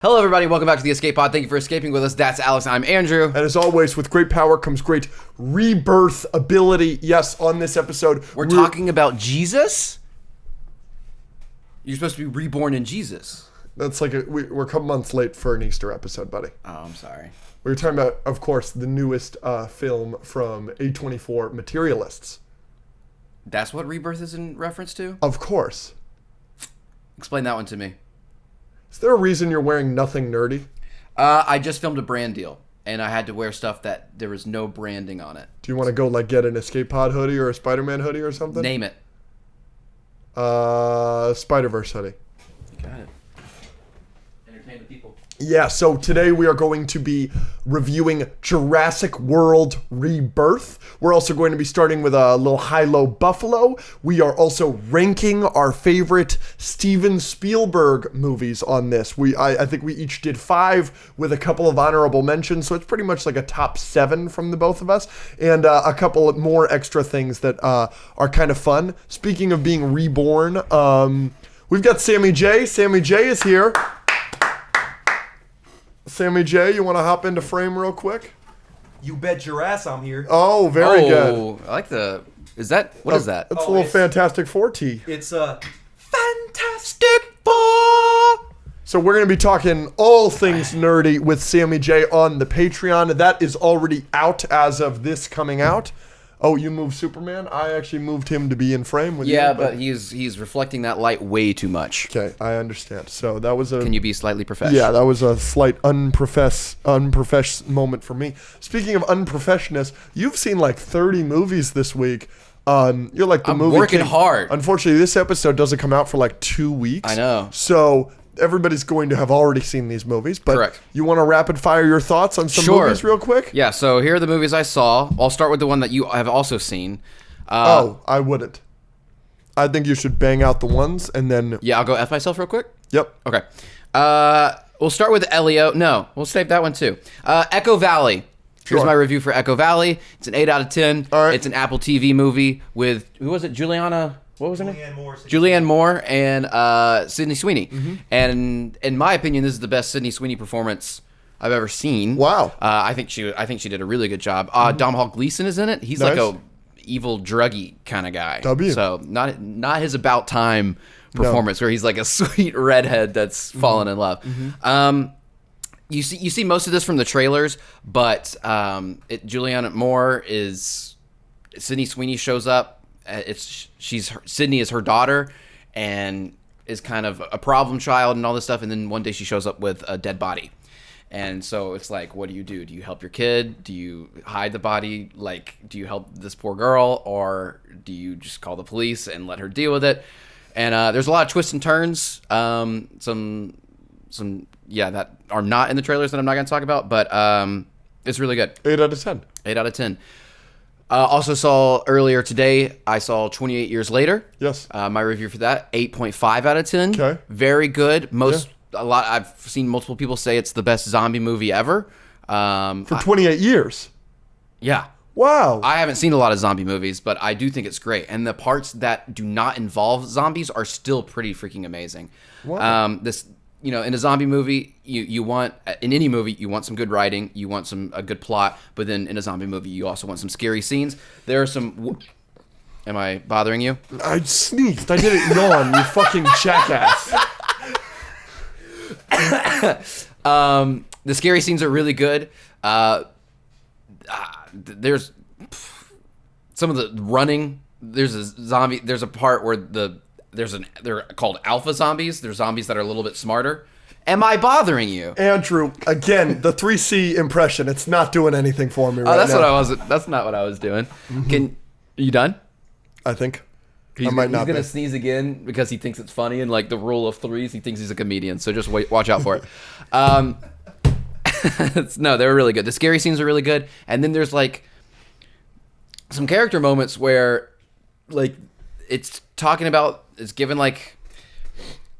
Hello, everybody. Welcome back to the Escape Pod. Thank you for escaping with us. That's Alex. I'm Andrew. And as always, with great power comes great rebirth ability. Yes, on this episode, we're talking about Jesus? You're supposed to be reborn in Jesus. That's like we're a couple months late for an Easter episode, buddy. Oh, I'm sorry. We were talking about, of course, the newest film from A24, Materialists. That's what Rebirth is in reference to? Of course. Explain that one to me. Is there a reason you're wearing nothing nerdy? I just filmed a brand deal, and I had to wear stuff that there was no branding on it. Do you want to go get an Escape Pod hoodie or a Spider-Man hoodie or something? Name it. Spider-Verse hoodie. Got it. Entertain the people. Yeah, so today we are going to be reviewing Jurassic World Rebirth. We're also going to be starting with a little high-low buffalo. We are also ranking our favorite Steven Spielberg movies on this. I think we each did 5 with a couple of honorable mentions, so it's pretty much like a top 7 from the both of us, and a couple of more extra things that are kind of fun. Speaking of being reborn, we've got Sammy J. Sammy J is here. Sammy J, you want to hop into frame real quick? You bet your ass I'm here. Oh, very good. Oh, I like the... Is that... What is that? It's a little Fantastic Four tee. It's Fantastic Four! So we're going to be talking all things nerdy with Sammy J on the Patreon. That is already out as of this coming out. Oh, you moved Superman? I actually moved him to be in frame with you. Yeah, but he's reflecting that light way too much. Okay, I understand. So that was a... Can you be slightly professional? Yeah, that was a slight unprofesh moment for me. Speaking of unprofessionalness, you've seen like 30 movies this week. You're like the movie working king. hard. Unfortunately, this episode doesn't come out for like 2 weeks. I know. So everybody's going to have already seen these movies. But correct. You want to rapid fire your thoughts on some movies real quick? Yeah, so here are the movies I saw. I'll start with the one that you have also seen. I wouldn't. I think you should bang out the ones and then... Yeah, I'll go F myself real quick. Yep. Okay. We'll start with Elio. No, we'll save that one too. Echo Valley. Here's my review for Echo Valley. It's an 8 out of 10. All right. It's an Apple TV movie with, who was it? What was her name? Julianne Moore and Sydney Sweeney. Mm-hmm. And in my opinion, this is the best Sydney Sweeney performance I've ever seen. Wow. I think she did a really good job. Domhnall Gleeson is in it. He's nice. like a evil druggy kind of guy. W. So not his About Time performance where he's like a sweet redhead that's fallen in love. Mm-hmm. You see most of this from the trailers, but Julianne Moore is Sydney Sweeney shows up. Sydney is her daughter and is kind of a problem child and all this stuff, and then one day she shows up with a dead body. And so it's like, what do you do? Do you help your kid? Do you hide the body? Like, do you help this poor girl, or do you just call the police and let her deal with it? And there's a lot of twists and turns. Some that are not in the trailers that I'm not going to talk about, but it's really good. 8 out of 10. 8 out of 10. Also saw earlier today, I saw 28 Years Later. Yes. My review for that, 8.5 out of 10. Okay. Very good. I've seen multiple people say it's the best zombie movie ever. For 28 years. Yeah. Wow. I haven't seen a lot of zombie movies, but I do think it's great. And the parts that do not involve zombies are still pretty freaking amazing. Wow. In a zombie movie, you want, in any movie, you want some good writing, you want a good plot, but then in a zombie movie, you also want some scary scenes. There are some... Am I bothering you? I sneezed. I didn't yawn, you fucking jackass. The scary scenes are really good. There's some of the running. There's a zombie. There's a part where they're called alpha zombies. They're zombies that are a little bit smarter. Am I bothering you? Andrew, again, the 3C impression, it's not doing anything for me right that's now. That's not what I was doing. Mm-hmm. Are you done? I think. He's going to sneeze again because he thinks it's funny, and like the rule of threes, he thinks he's a comedian. So just watch out for it. No, they were really good. The scary scenes are really good. And then there's like some character moments where like it's given like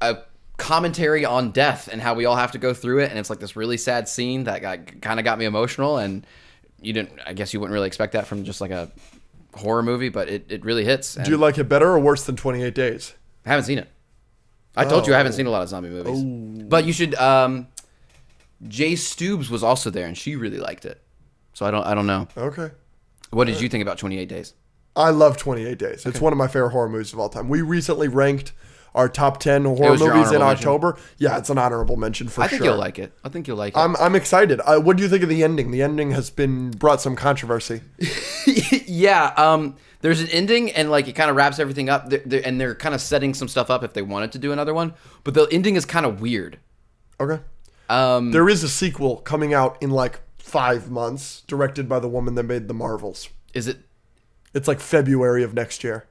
a commentary on death and how we all have to go through it. And it's like this really sad scene that kind of got me emotional. And I guess you wouldn't really expect that from just like a horror movie, but it really hits. Do you like it better or worse than 28 Days? I haven't seen it. I told you I haven't seen a lot of zombie movies. But you should Jay Stubes was also there, and she really liked it. So I don't know. Okay. What did you think about 28 Days? I love 28 Days. It's one of my favorite horror movies of all time. We recently ranked our top 10 horror movies in October. Yeah, it's an honorable mention for sure. I think you'll like it. I think you'll like it. I'm excited. What do you think of the ending? The ending has brought some controversy. Yeah, there's an ending, and like it kind of wraps everything up, and they're kind of setting some stuff up if they wanted to do another one. But the ending is kind of weird. Okay. There is a sequel coming out in like 5 months, directed by the woman that made The Marvels. Is it? It's like February of next year.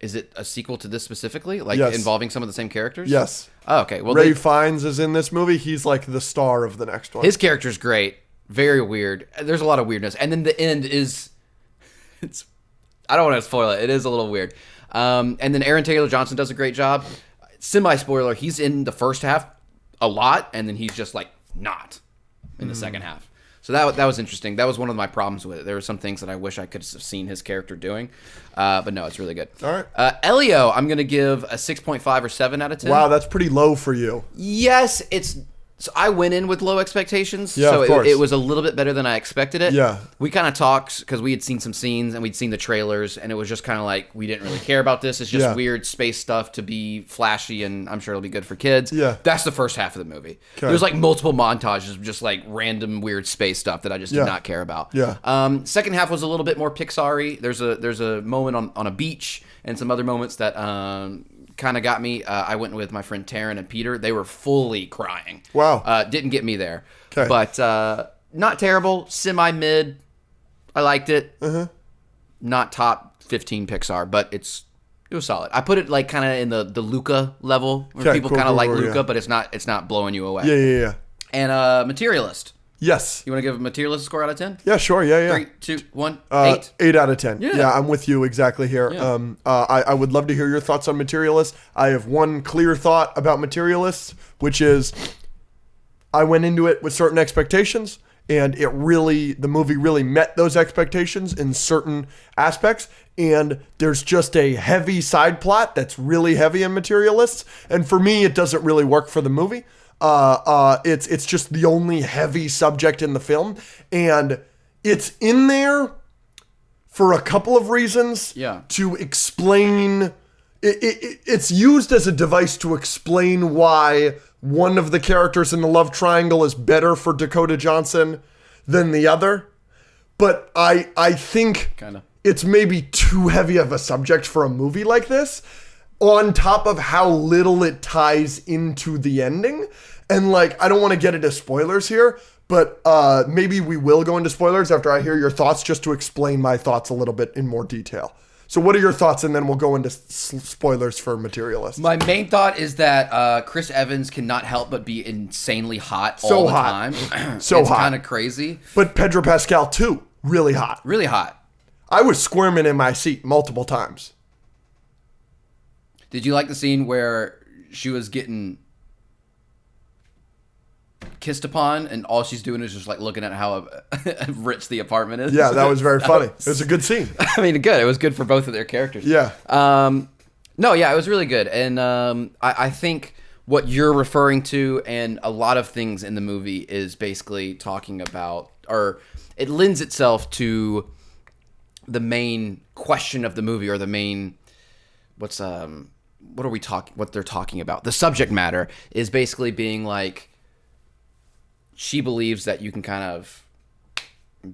Is it a sequel to this specifically? Like Yes. involving some of the same characters? Yes. Oh, okay. Well, Ray Fiennes is in this movie. He's like the star of the next one. his character's great. Very weird. There's a lot of weirdness. And then the end is... I don't want to spoil it. It is a little weird. And then Aaron Taylor Johnson does a great job. Semi-spoiler, he's in the first half a lot, and then he's just like not in the second half. So that was interesting. That was one of my problems with it. There were some things that I wish I could have seen his character doing. But no, it's really good. All right. Elio, I'm going to give a 6.5 or 7 out of 10. Wow, that's pretty low for you. Yes, it's... So I went in with low expectations, Yeah, so of course. it was a little bit better than I expected it. Yeah. We kind of talked, because we had seen some scenes, and we'd seen the trailers, and it was just kind of like, we didn't really care about this. It's just Yeah. weird space stuff to be flashy, and I'm sure it'll be good for kids. Yeah. That's the first half of the movie. Okay. There's like multiple montages of just like random weird space stuff that I just did not care about. Yeah. Second half was a little bit more Pixar-y. There's a moment on a beach, and some other moments that... kind of got me. I went with my friend Taryn and Peter. They were fully crying. Wow. Didn't get me there. Okay. But not terrible. Semi-mid. I liked it. Not top 15 Pixar, but it was solid. I put it like kind of in the Luca level, where Okay, people cool, kind of cool, like cool, Luca, yeah. but it's not blowing you away. Yeah. And Materialist. Yes. You want to give Materialist a score out of 10? Yeah, sure. Yeah. 3, 2, 1, 8. 8 out of 10. Yeah. Yeah, I'm with you exactly here. Yeah. I would love to hear your thoughts on Materialists. I have one clear thought about Materialists, which is I went into it with certain expectations, and the movie really met those expectations in certain aspects. And there's just a heavy side plot that's really heavy in Materialists, and for me, it doesn't really work for the movie. It's just the only heavy subject in the film, and it's in there for a couple of reasons. Yeah. To explain, it's used as a device to explain why one of the characters in the love triangle is better for Dakota Johnson than the other, but I think Kinda. it's maybe too heavy of a subject for a movie like this, on top of how little it ties into the ending. And like, I don't want to get into spoilers here, but maybe we will go into spoilers after I hear your thoughts, just to explain my thoughts a little bit in more detail. So what are your thoughts? And then we'll go into spoilers for Materialist. My main thought is that Chris Evans cannot help but be insanely hot So all the hot. time. So it's hot. kind of crazy. But Pedro Pascal too, really hot. Really hot. I was squirming in my seat multiple times. Did you like the scene where she was getting kissed upon, and all she's doing is just like looking at how rich the apartment is? Yeah, that was very funny. It was a good scene. I mean, good. It was good for both of their characters. Yeah. No, yeah, it was really good. And I think what you're referring to, and a lot of things in the movie, is basically talking about, or it lends itself to the main question of the movie, or the main, what they're talking about. The subject matter is basically being like, she believes that you can kind of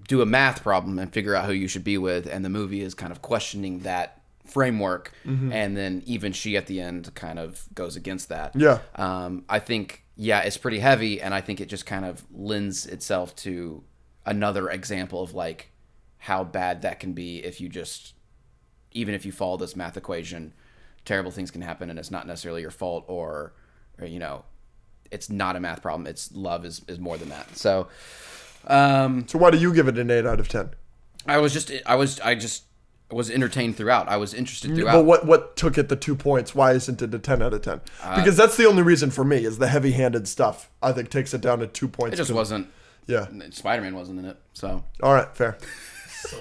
do a math problem and figure out who you should be with, and the movie is kind of questioning that framework, and then even she at the end kind of goes against that. Yeah. I think, it's pretty heavy, and I think it just kind of lends itself to another example of like how bad that can be if you just, even if you follow this math equation, terrible things can happen, and it's not necessarily your fault, or it's not a math problem. It's love is more than that. So, So why do you give it an 8 out of 10? I was entertained throughout. I was interested throughout. But what took it the 2 points? Why isn't it a 10 out of 10? Because that's the only reason for me, is the heavy-handed stuff, I think, takes it down to 2 points. It just wasn't. Yeah. Spider-Man wasn't in it, so. All right, fair. So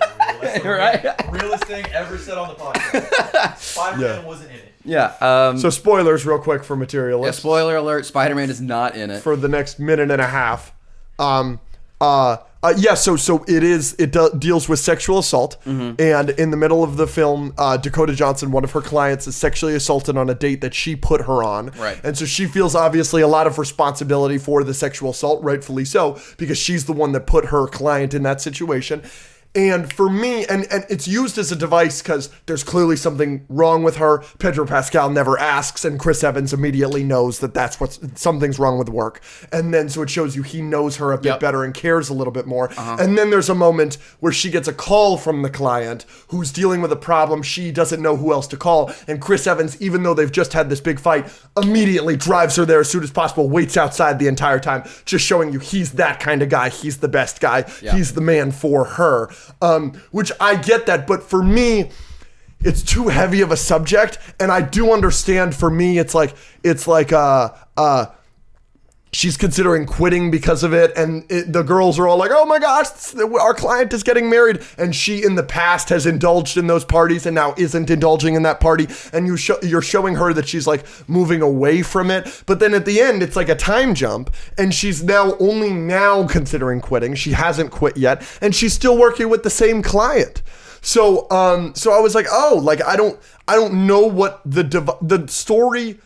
realest thing ever said on the podcast. Spider-Man wasn't in it. Yeah. So spoilers real quick for Materialist. Spoiler alert, Spider-Man is not in it. For the next minute and a half. So it deals with sexual assault, and in the middle of the film, Dakota Johnson, one of her clients, is sexually assaulted on a date that she put her on, right? And so she feels obviously a lot of responsibility for the sexual assault, rightfully so, because she's the one that put her client in that situation. And for me, and it's used as a device because there's clearly something wrong with her. Pedro Pascal never asks, and Chris Evans immediately knows that something's wrong with work. And then so it shows you he knows her a bit better and cares a little bit more. And then there's a moment where she gets a call from the client who's dealing with a problem. She doesn't know who else to call. And Chris Evans, even though they've just had this big fight, immediately drives her there as soon as possible, waits outside the entire time, just showing you he's that kind of guy. He's the best guy. Yeah. He's the man for her. Which I get that, but for me, it's too heavy of a subject, and I do understand. For me, it's like she's considering quitting because of it, and the girls are all like, "Oh my gosh, our client is getting married," and she in the past has indulged in those parties and now isn't indulging in that party, and you're showing her that she's like moving away from it, but then at the end it's like a time jump, and she's only now considering quitting. She hasn't quit yet, and she's still working with the same client. So I was like, oh, like I don't know what the story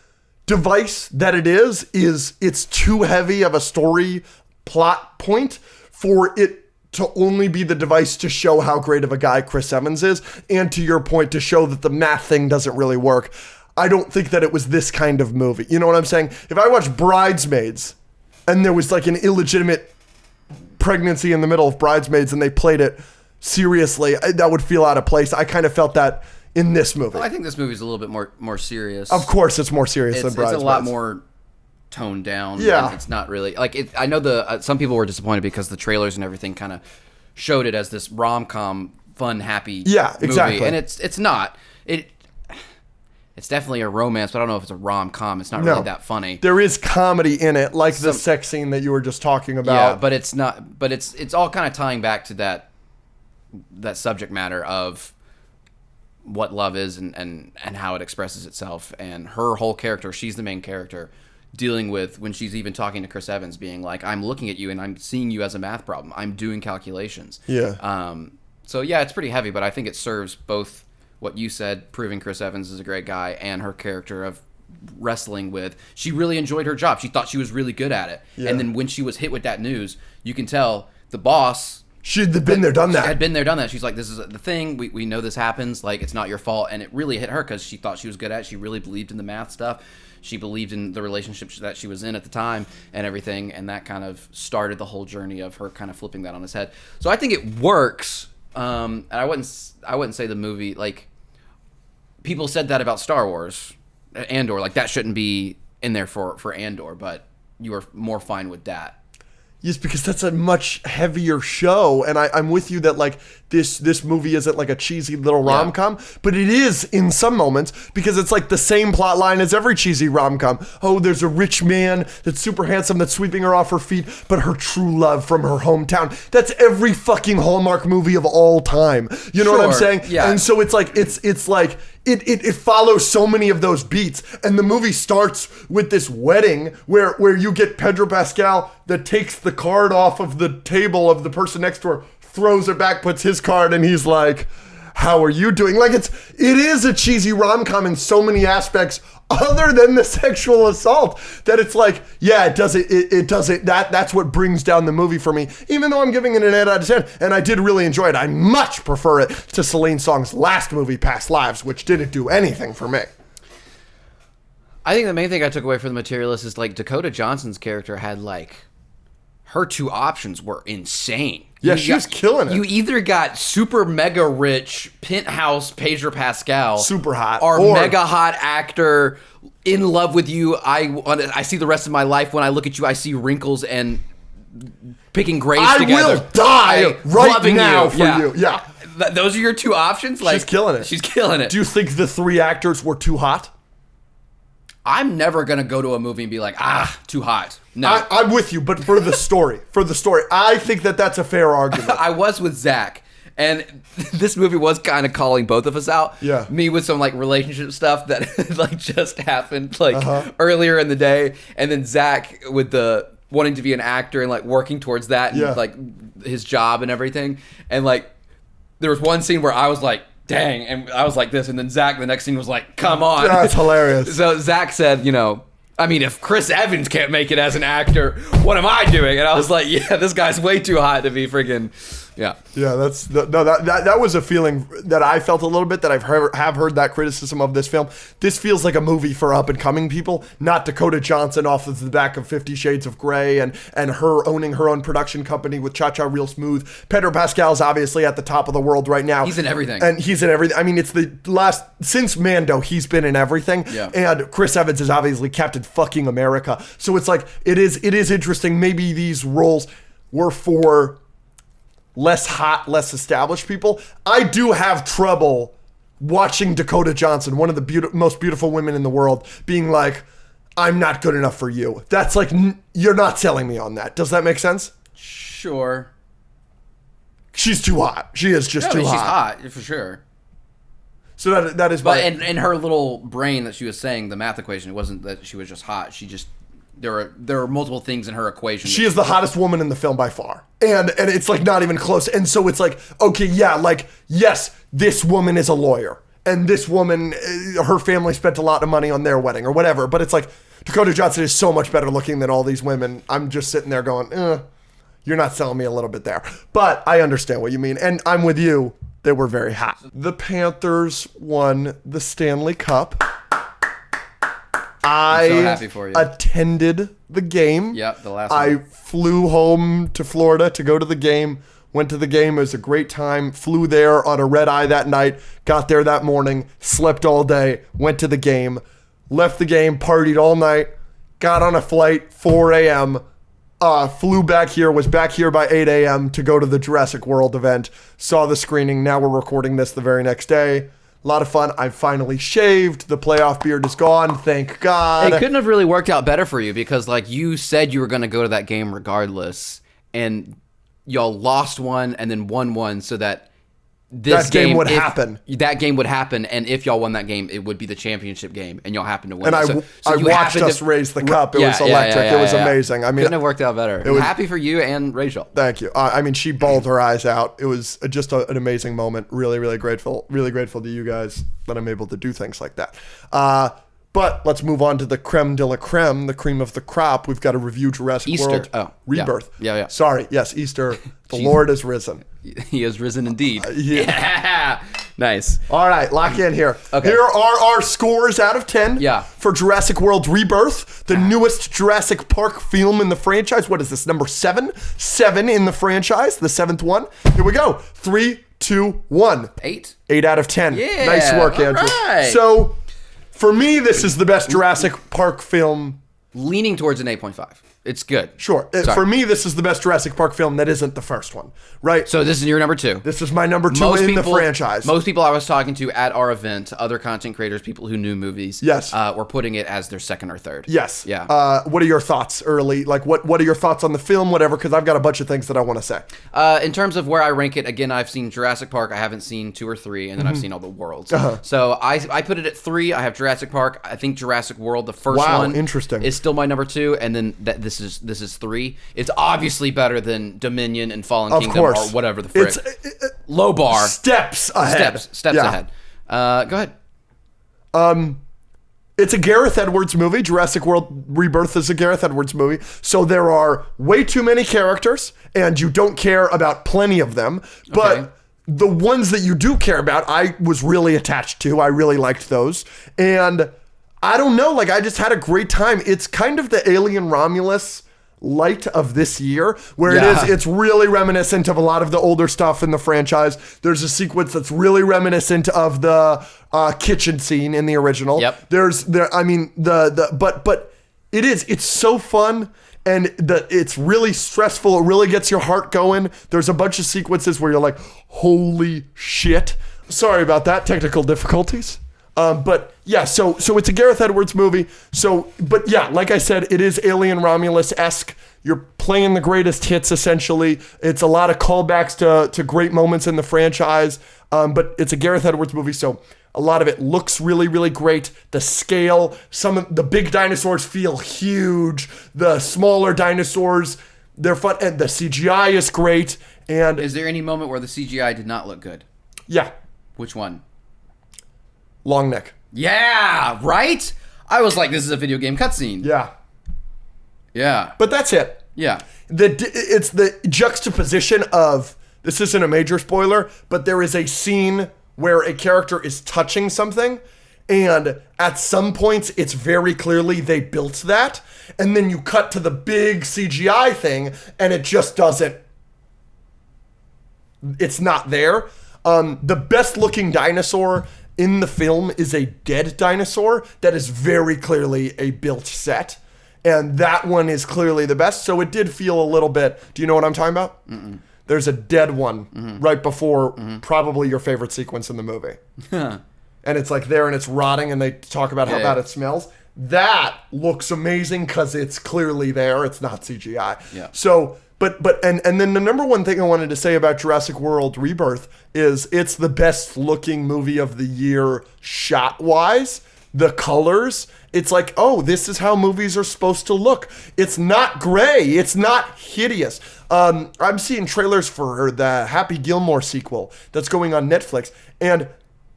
device that it is it's too heavy of a story plot point for it to only be the device to show how great of a guy Chris Evans is, and to your point, to show that the math thing doesn't really work. I don't think that it was this kind of movie. You know what I'm saying? If I watched Bridesmaids and there was like an illegitimate pregnancy in the middle of Bridesmaids and they played it seriously, that would feel out of place. I kind of felt that in this movie. Well, I think this movie is a little bit more serious. Of course, it's more serious than Bridesmaids. It's a lot more toned down. Yeah, it's not really like it. I know some people were disappointed because the trailers and everything kind of showed it as this rom-com, fun, happy. Yeah, exactly. Movie. And it's not. It's definitely a romance, but I don't know if it's a rom-com. It's not really that funny. There is comedy in it, like the sex scene that you were just talking about. Yeah, but it's not. But it's all kind of tying back to that subject matter of what love is and how it expresses itself, and her whole character, she's the main character, dealing with when she's even talking to Chris Evans, being like, I'm looking at you and I'm seeing you as a math problem. I'm doing calculations. Yeah. So yeah, it's pretty heavy, but I think it serves both what you said, proving Chris Evans is a great guy, and her character of wrestling with, she really enjoyed her job. She thought she was really good at it. Yeah. And then when she was hit with that news, you can tell the boss, she'd been there, done that. She had been there, done that. She's like, this is the thing. We know this happens. Like, it's not your fault. And it really hit her because she thought she was good at it. She really believed in the math stuff. She believed in the relationship that she was in at the time and everything. And that kind of started the whole journey of her kind of flipping that on his head. So I think it works. And I wouldn't say the movie, like, people said that about Star Wars, Andor. Like, that shouldn't be in there for Andor. But you were more fine with that. Yes, because that's a much heavier show, and I'm with you that like this movie isn't like a cheesy little rom-com, but it is in some moments because it's like the same plot line as every cheesy rom-com. Oh, there's a rich man that's super handsome that's sweeping her off her feet, but her true love from her hometown. That's every fucking Hallmark movie of all time. You know what I'm saying? Yeah. And so it's like it follows so many of those beats, and the movie starts with this wedding where you get Pedro Pascal that takes the card off of the table of the person next to her, throws it back, puts his card, and he's like, how are you doing? Like, it is a cheesy rom-com in so many aspects other than the sexual assault, that it's like, yeah, it doesn't, that's what brings down the movie for me, even though I'm giving it an 8 out of 10, and I did really enjoy it. I much prefer it to Celine Song's last movie, Past Lives, which didn't do anything for me. I think the main thing I took away from The Materialist is, like, Dakota Johnson's character had, like, her two options were insane. Yeah, she was killing it. You either got super mega rich penthouse Pedro Pascal, super hot, or mega hot actor in love with you. I see the rest of my life. When I look at you, I see wrinkles and picking graves together. I will die right now for you. Yeah. Those are your two options. Like, she's killing it. She's killing it. Do you think the three actors were too hot? I'm never going to go to a movie and be like, too hot. No. I'm with you, but for the story, I think that's a fair argument. I was with Zach, and this movie was kind of calling both of us out. Yeah. Me with some, like, relationship stuff that, like, just happened, like, earlier in the day, and then Zach with the wanting to be an actor and like working towards that and like his job and everything. And like there was one scene where I was like, dang, and I was like this, and then Zach the next scene was like, come on. That's hilarious. So Zach said, I mean, if Chris Evans can't make it as an actor, what am I doing? And I was like, yeah, this guy's way too hot to be freaking, yeah. Yeah, that was a feeling that I felt a little bit, that have heard that criticism of this film. This feels like a movie for up-and-coming people, not Dakota Johnson off of the back of 50 Shades of Grey and her owning her own production company with Cha-Cha Real Smooth. Pedro Pascal's obviously at the top of the world right now. He's in everything. And he's in everything. I mean, it's the last, since Mando, he's been in everything. Yeah. And Chris Evans is obviously Captain fucking America. So it's like, it is interesting. Maybe these roles were for less hot, less established people. I do have trouble watching Dakota Johnson, one of the most beautiful women in the world, being like, I'm not good enough for you. That's like, you're not selling me on that. Does that make sense? Sure. She's too hot. She is just too hot. She's hot, for sure. So that is but in her little brain that she was saying, the math equation, it wasn't that she was just hot. She just, there are multiple things in her equation. She is the hottest woman in the film by far. And it's like not even close. And so it's like, okay, yeah, like, yes, this woman is a lawyer. And this woman, her family spent a lot of money on their wedding or whatever. But it's like, Dakota Johnson is so much better looking than all these women. I'm just sitting there going, you're not selling me a little bit there. But I understand what you mean. And I'm with you. They were very hot. The Panthers won the Stanley Cup. I'm so happy for you. Attended the game. Yep, the last one. I one. flew home to Florida to go to the game. Went to the game. It was a great time. Flew there on a red eye that night. Got there that morning. Slept all day. Went to the game. Left the game. Partied all night. Got on a flight 4 a.m. Flew back here. Was back here by 8 a.m. to go to the Jurassic World event. Saw the screening. Now we're recording this the very next day. A lot of fun. I finally shaved. The playoff beard is gone. Thank God. It couldn't have really worked out better for you because, like, you said you were going to go to that game regardless, and y'all lost one and then won one, so that this game would happen. That game would happen, and if y'all won that game, it would be the championship game, and y'all happened to win. And I watched us raise the cup. It was electric. It was amazing. I mean, couldn't have worked out better. I'm happy for you and Rachel. Thank you. I mean, she bawled her eyes out. It was just an amazing moment. Really, really grateful. Really grateful to you guys that I'm able to do things like that. But let's move on to the creme de la creme, the cream of the crop. We've got to review Jurassic World Rebirth. Yeah. Sorry. Yes, Easter. The Lord has risen. He has risen indeed. Yeah. Nice. All right, lock in here. Okay. Here are our scores out of 10 for Jurassic World Rebirth, the newest Jurassic Park film in the franchise. What is this, number 7? 7 in the franchise, the 7th one. Here we go. 3, 2, 1. 8. 8 out of 10. Yeah. Nice work, Andrew. Right. So, for me, this is the best Jurassic Park film. Leaning towards an 8.5. It's good. Sure. For me, this is the best Jurassic Park film that isn't the first one, right? So this is your number 2. This is my number 2 in the franchise. Most people I was talking to at our event, other content creators, people who knew movies, were putting it as their 2nd or 3rd. Yes. Yeah. What are your thoughts early? Like, what are your thoughts on the film, whatever? Because I've got a bunch of things that I want to say. In terms of where I rank it, again, I've seen Jurassic Park. I haven't seen 2 or 3, and then I've seen all the worlds. So I put it at 3. I have Jurassic Park. I think Jurassic World, the first one, interesting, is still my number 2, and then this is 3. It's obviously better than Dominion and Fallen Kingdom or whatever the frick. Low bar. Steps ahead. Steps ahead. Go ahead. It's a Gareth Edwards movie. Jurassic World Rebirth is a Gareth Edwards movie. So there are way too many characters, and you don't care about plenty of them. But the ones that you do care about, I was really attached to. I really liked those. And I don't know, like, I just had a great time. It's kind of the Alien Romulus light of this year, where it's really reminiscent of a lot of the older stuff in the franchise. There's a sequence that's really reminiscent of the kitchen scene in the original. Yep. But it's so fun, and it's really stressful. It really gets your heart going. There's a bunch of sequences where you're like, holy shit. Sorry about that, technical difficulties. But yeah, so it's a Gareth Edwards movie. But yeah, like I said, it is Alien Romulus-esque. You're playing the greatest hits, essentially. It's a lot of callbacks to great moments in the franchise. But it's a Gareth Edwards movie, so A lot of it looks really, really great. The scale, some of the big dinosaurs feel huge. The smaller dinosaurs, they're fun. And the CGI is great. And is there any moment where the CGI did not look good? Yeah. Which one? Long neck. Yeah, right? I was like, this is a video game cutscene. Yeah. Yeah. But that's it. Yeah. It's the juxtaposition of, this isn't a major spoiler, but there is a scene where a character is touching something, and at some points it's very clearly they built that, and then you cut to the big CGI thing, and it just doesn't, it's not there. The best looking dinosaur in the film is a dead dinosaur that is very clearly a built set. And that one is clearly the best. So it did feel a little bit, do you know what I'm talking about? Mm-mm. There's a dead one right before probably your favorite sequence in the movie. And it's like there and it's rotting and they talk about how bad it smells. That looks amazing because it's clearly there. It's not CGI. Yeah. So, but then the number one thing I wanted to say about Jurassic World Rebirth is it's the best looking movie of the year shot-wise. The colors, it's like, oh, this is how movies are supposed to look. It's not gray. It's not hideous. I'm seeing trailers for the Happy Gilmore sequel that's going on Netflix, and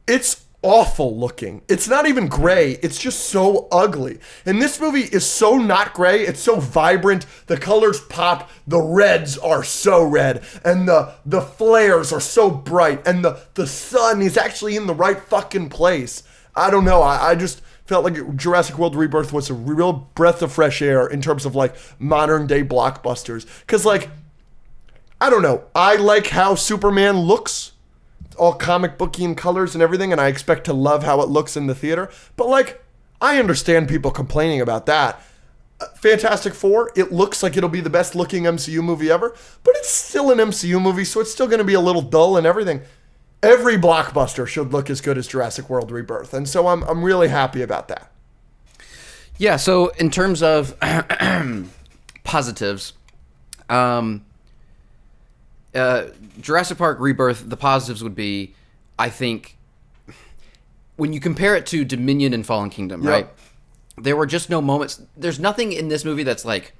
it's awful looking. It's not even gray. It's just so ugly. And this movie is so not gray. It's so vibrant. The colors pop. The reds are so red. And the flares are so bright. And the sun is actually in the right fucking place. I don't know. I just felt like Jurassic World Rebirth was a real breath of fresh air in terms of like modern day blockbusters. Because like, I don't know. I like how Superman looks, all comic booky in colors and everything, and I expect to love how it looks in the theater. But like, I understand people complaining about that. Fantastic Four, it looks like it'll be the best looking MCU movie ever, but it's still an MCU movie, so it's still going to be a little dull and everything. Every blockbuster should look as good as Jurassic World Rebirth, and so I'm really happy about that. Yeah, so in terms of positives, Jurassic Park Rebirth, the positives would be, I think, when you compare it to Dominion and Fallen Kingdom, right? There were just no moments. There's nothing in this movie that's like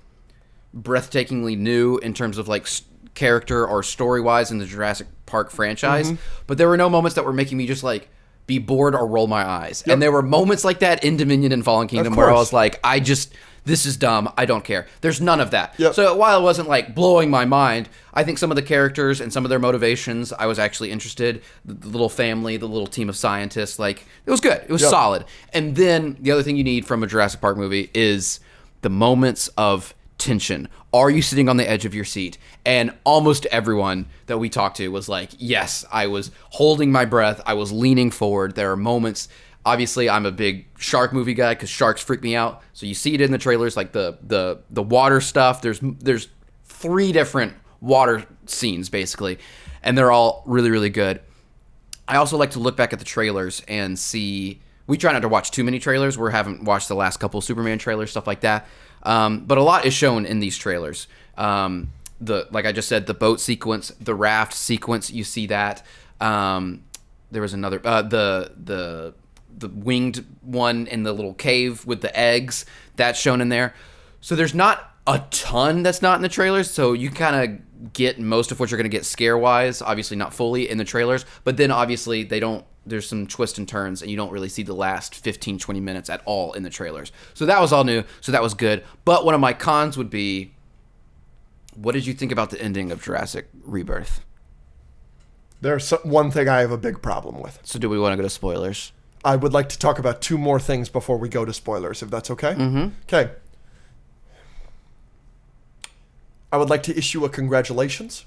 breathtakingly new in terms of like character or story-wise in the Jurassic Park franchise, but there were no moments that were making me just like be bored or roll my eyes. And there were moments like that in Dominion and Fallen Kingdom where I was like, this is dumb. I don't care. There's none of that. So while it wasn't like blowing my mind, I think some of the characters and some of their motivations, I was actually interested. The little family, the little team of scientists, like it was good. It was solid. And then the other thing you need from a Jurassic Park movie is the moments of tension. Are you sitting on the edge of your seat? And almost everyone that we talked to was like, yes, I was holding my breath. I was leaning forward. There are moments. Obviously, I'm a big shark movie guy because sharks freak me out. So you see it in the trailers, like the water stuff. There's 3 different water scenes basically, and they're all really, really good. I also like to look back at the trailers and see. We try not to watch too many trailers. We haven't watched the last couple Superman trailers, stuff like that. But a lot is shown in these trailers. Like I just said, the boat sequence, the raft sequence, you see that. There was another, the winged one in the little cave with the eggs, that's shown in there. So there's not a ton that's not in the trailers, so you kind of get most of what you're going to get scare-wise, obviously not fully in the trailers, but then obviously there's some twists and turns, and you don't really see the last 15, 20 minutes at all in the trailers. So that was all new, so that was good. But one of my cons would be, what did you think about the ending of Jurassic Rebirth? There's one thing I have a big problem with. So do we want to go to spoilers? I would like to talk about 2 more things before we go to spoilers, if that's okay? Okay. I would like to issue a congratulations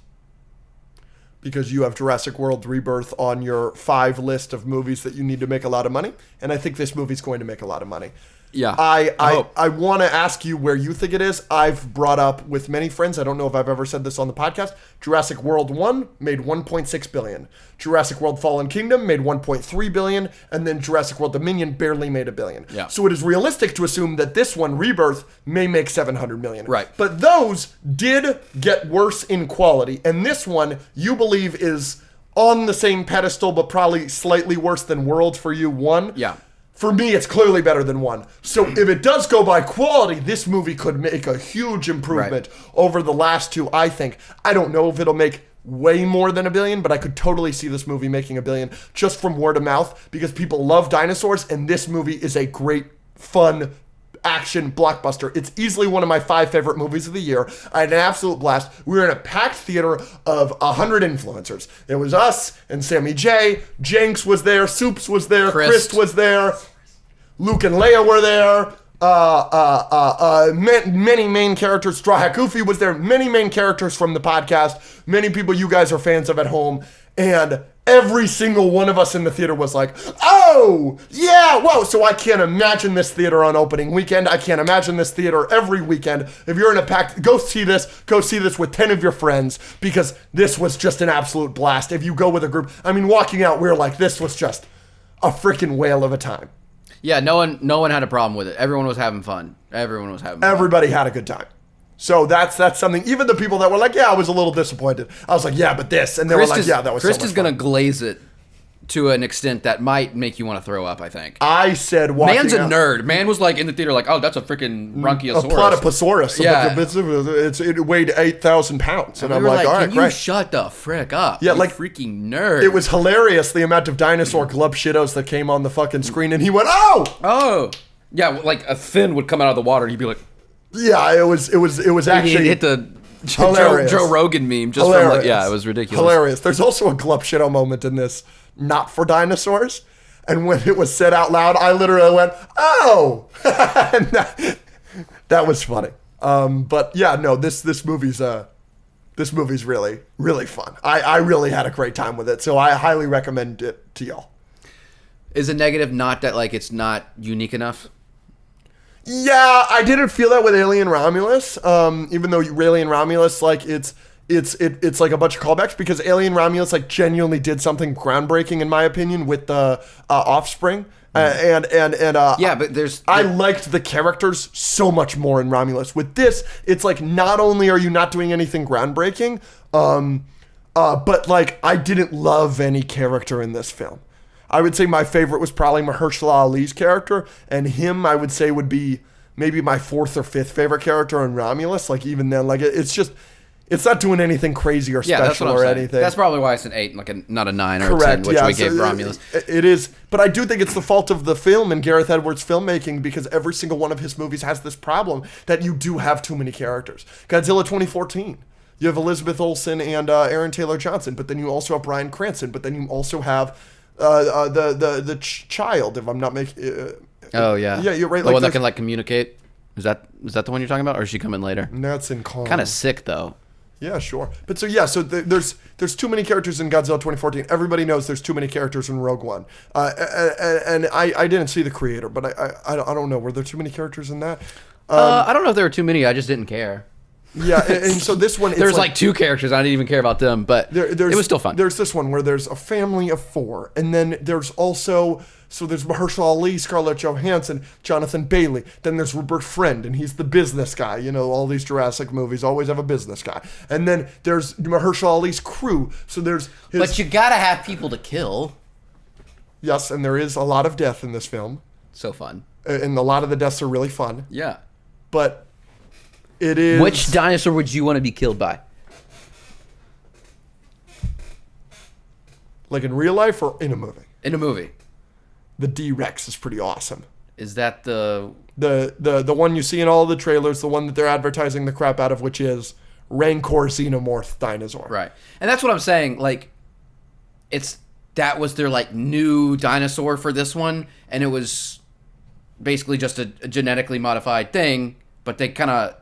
because you have Jurassic World Rebirth on your 5 list of movies that you need to make a lot of money, and I think this movie's going to make a lot of money. Yeah. I want to ask you where you think it is. I've brought up with many friends, I don't know if I've ever said this on the podcast, Jurassic World 1 made $1.6 billion. Jurassic World Fallen Kingdom made $1.3 billion, and then Jurassic World Dominion barely made $1 billion. Yeah. So it is realistic to assume that this one, Rebirth, may make $700 million. Right. But those did get worse in quality, and this one, you believe, is on the same pedestal, but probably slightly worse than World for you, 1. Yeah. For me, it's clearly better than 1. So if it does go by quality, this movie could make a huge improvement over the last 2, I think. I don't know if it'll make way more than $1 billion, but I could totally see this movie making $1 billion just from word of mouth because people love dinosaurs, and this movie is a great, fun action blockbuster. It's easily one of my 5 favorite movies of the year. I had an absolute blast. We were in a packed theater of 100 influencers. It was us and Sammy J. Jenks was there. Soups was there. Chris was there. Luke and Leia were there. Many main characters. Straw Hat Goofy was there. Many main characters from the podcast. Many people you guys are fans of at home. And every single one of us in the theater was like, oh, yeah, whoa. So I can't imagine this theater on opening weekend. I can't imagine this theater every weekend. If you're in a packed, go see this with 10 of your friends because this was just an absolute blast. If you go with a group, I mean, walking out, we were like, this was just a freaking whale of a time. Yeah, no one had a problem with it. Everyone was having fun. Everybody had a good time. So that's something. Even the people that were like, yeah, I was a little disappointed. I was like, yeah, but this. And they were like, yeah, that was so much fun. Chris is going to glaze it to an extent that might make you want to throw up, I think. I said walking Man's a out, nerd. Man was like in the theater like, oh, that's a freaking Bronchiosaurus. A platypusaurus. Yeah. It weighed 8,000 pounds. And I'm like, all right, can great. you shut the frick up? Yeah, you like freaking nerd. It was hilarious, the amount of dinosaur glub shittos that came on the fucking screen. And he went, oh! Oh. Yeah, like a fin would come out of the water and he'd be like... Yeah, it was actually... He'd hit the hilarious. Joe Rogan meme just hilarious. from like, yeah, it was ridiculous. Hilarious. There's also a glub shitto moment in this, not for dinosaurs. And when it was said out loud, I literally went, oh! And that was funny. But yeah, no, this movie's really, really fun. I really had a great time with it, so I highly recommend it to y'all. Is it negative not that like it's not unique enough? Yeah, I didn't feel that with Alien Romulus. Even though Alien Romulus, like it's like a bunch of callbacks because Alien Romulus like genuinely did something groundbreaking in my opinion with the Offspring. Yeah, but I liked the characters so much more in Romulus. With this, it's like not only are you not doing anything groundbreaking, but like I didn't love any character in this film. I would say my favorite was probably Mahershala Ali's character, and him I would say would be maybe my 4th or 5th favorite character in Romulus. Like even then, like it's not doing anything crazy or special or anything. That's probably why it's an 8, like not a 9 or a 10, which we gave Romulus. It is, but I do think it's the fault of the film and Gareth Edwards' filmmaking because every single one of his movies has this problem that you do have too many characters. Godzilla 2014. You have Elizabeth Olsen and Aaron Taylor Johnson, but then you also have Bryan Cranston, but then you also have the child, if I'm not making... oh, yeah. Yeah, you're right. The one that can, like, communicate? Is that the one you're talking about, or is she coming later? That's in Kong. Kind of sick, though. Yeah, sure. But so, yeah, so there's too many characters in Godzilla 2014. Everybody knows there's too many characters in Rogue One. And I didn't see the creator, but I don't know. Were there too many characters in that? I don't know if there were too many. I just didn't care. Yeah, and so this one... There's like 2 characters. I didn't even care about them, but it was still fun. There's this one where there's a family of 4, and then there's also... So there's Mahershala Ali, Scarlett Johansson, Jonathan Bailey. Then there's Rupert Friend, and he's the business guy. You know, all these Jurassic movies always have a business guy. And then there's Mahershala Ali's crew. So there's... But you gotta have people to kill. Yes, and there is a lot of death in this film. So fun. And a lot of the deaths are really fun. Yeah. But... It is... Which dinosaur would you want to be killed by? Like in real life or in a movie? In a movie. The D-Rex is pretty awesome. Is that the one you see in all the trailers, the one that they're advertising the crap out of, which is Rancor Xenomorph dinosaur. Right. And that's what I'm saying. Like, that was their, like, new dinosaur for this one, and it was basically just a genetically modified thing, but they kind of...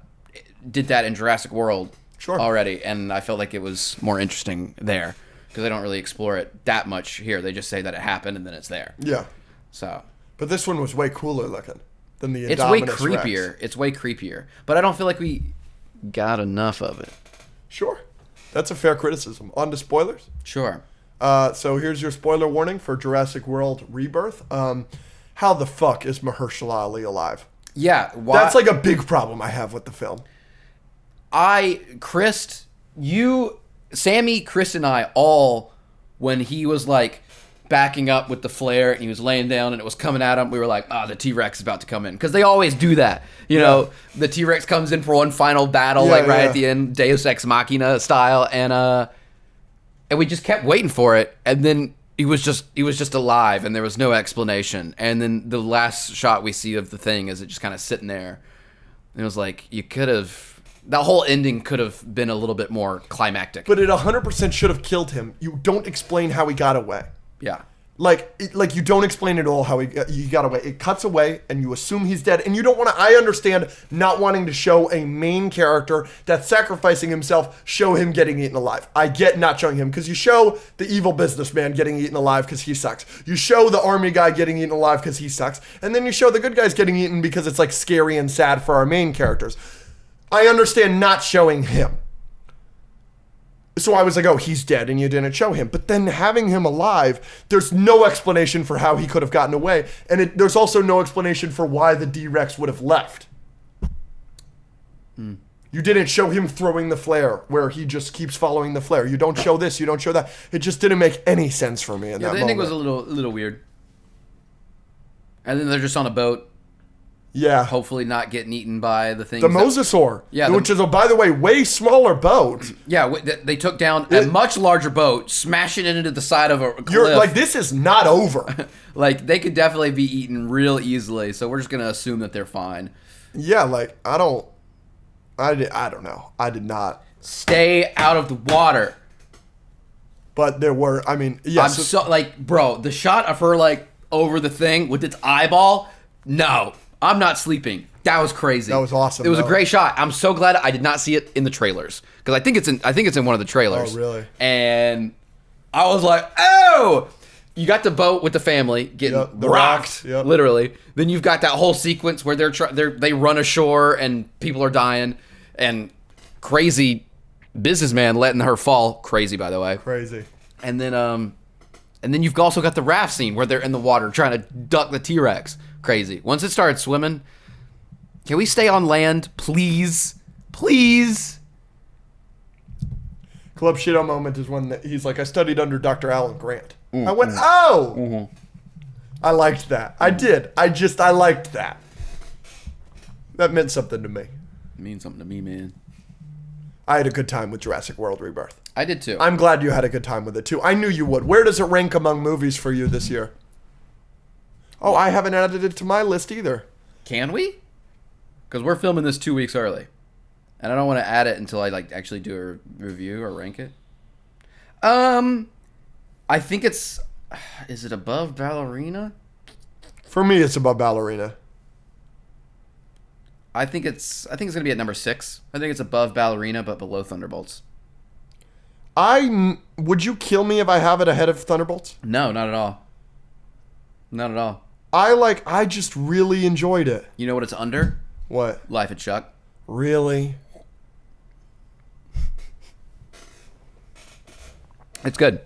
did that in Jurassic World already, and I felt like it was more interesting there because they don't really explore it that much here. They just say that it happened and then it's there. Yeah. So. But this one was way cooler looking than the Indominus It's way creepier. Rex. It's way creepier. But I don't feel like we got enough of it. Sure. That's a fair criticism. On to spoilers? Sure. So here's your spoiler warning for Jurassic World Rebirth. How the fuck is Mahershala Ali alive? Yeah. That's like a big problem I have with the film. Sammy, Chris, and I all when he was like backing up with the flare and he was laying down and it was coming at him, we were like, the T-Rex is about to come in. Because they always do that. You know, the T-Rex comes in for one final battle, at the end, Deus Ex Machina style, and we just kept waiting for it, and then he was just alive, and there was no explanation. And then the last shot we see of the thing is it just kind of sitting there. And it was like, that whole ending could have been a little bit more climactic. But it 100% should have killed him. You don't explain how he got away. Yeah. Like you don't explain at all how he got away. It cuts away, and you assume he's dead. And you don't want to. I understand not wanting to show a main character that's sacrificing himself, show him getting eaten alive. I get not showing him because you show the evil businessman getting eaten alive because he sucks. You show the army guy getting eaten alive because he sucks, and then you show the good guys getting eaten because it's like scary and sad for our main characters. I understand not showing him. So I was like, oh, he's dead, and you didn't show him. But then having him alive, there's no explanation for how he could have gotten away. And there's also no explanation for why the D-Rex would have left. You didn't show him throwing the flare, where he just keeps following the flare. You don't show this, you don't show that. It just didn't make any sense for me in that moment. The ending was a little weird. And then they're just on a boat. Yeah. Hopefully not getting eaten by the things. The Mosasaur. Yeah. Which is, by the way, way smaller boat. Yeah, they took down a much larger boat, smashing it into the side of a cliff. You're like, this is not over. Like, they could definitely be eaten real easily, so we're just going to assume that they're fine. Yeah, like, I don't know. I did not. Stay out of the water. But there were, I mean, yeah. I'm so, like, bro, the shot of her, like, over the thing with its eyeball, no. I'm not sleeping. That was crazy. That was awesome. It was a great shot. I'm so glad I did not see it in the trailers because I think it's in one of the trailers. Oh, really? And I was like, oh, you got the boat with the family getting the rocked, rocks, yep. literally. Then you've got that whole sequence where they run ashore and people are dying, and crazy businessman letting her fall. Crazy, by the way. Crazy. And then you've also got the raft scene where they're in the water trying to duck the T-Rex. Crazy. Once it started swimming, can we stay on land, please? Please? Club Shido moment is when he's like, I studied under Dr. Alan Grant. I went, oh! Mm-hmm. I liked that. I did. I liked that. That meant something to me. It means something to me, man. I had a good time with Jurassic World Rebirth. I did too. I'm glad you had a good time with it too. I knew you would. Where does it rank among movies for you this year? Oh, I haven't added it to my list either. Can we? Because we're filming this 2 weeks early. And I don't want to add it until I actually do a review or rank it. I think it's... Is it above Ballerina? For me, it's above Ballerina. I think it's going to be at number 6. I think it's above Ballerina, but below Thunderbolts. Would you kill me if I have it ahead of Thunderbolts? No, not at all. Not at all. I just really enjoyed it. You know what it's under? What? Life of Chuck. Really? It's good.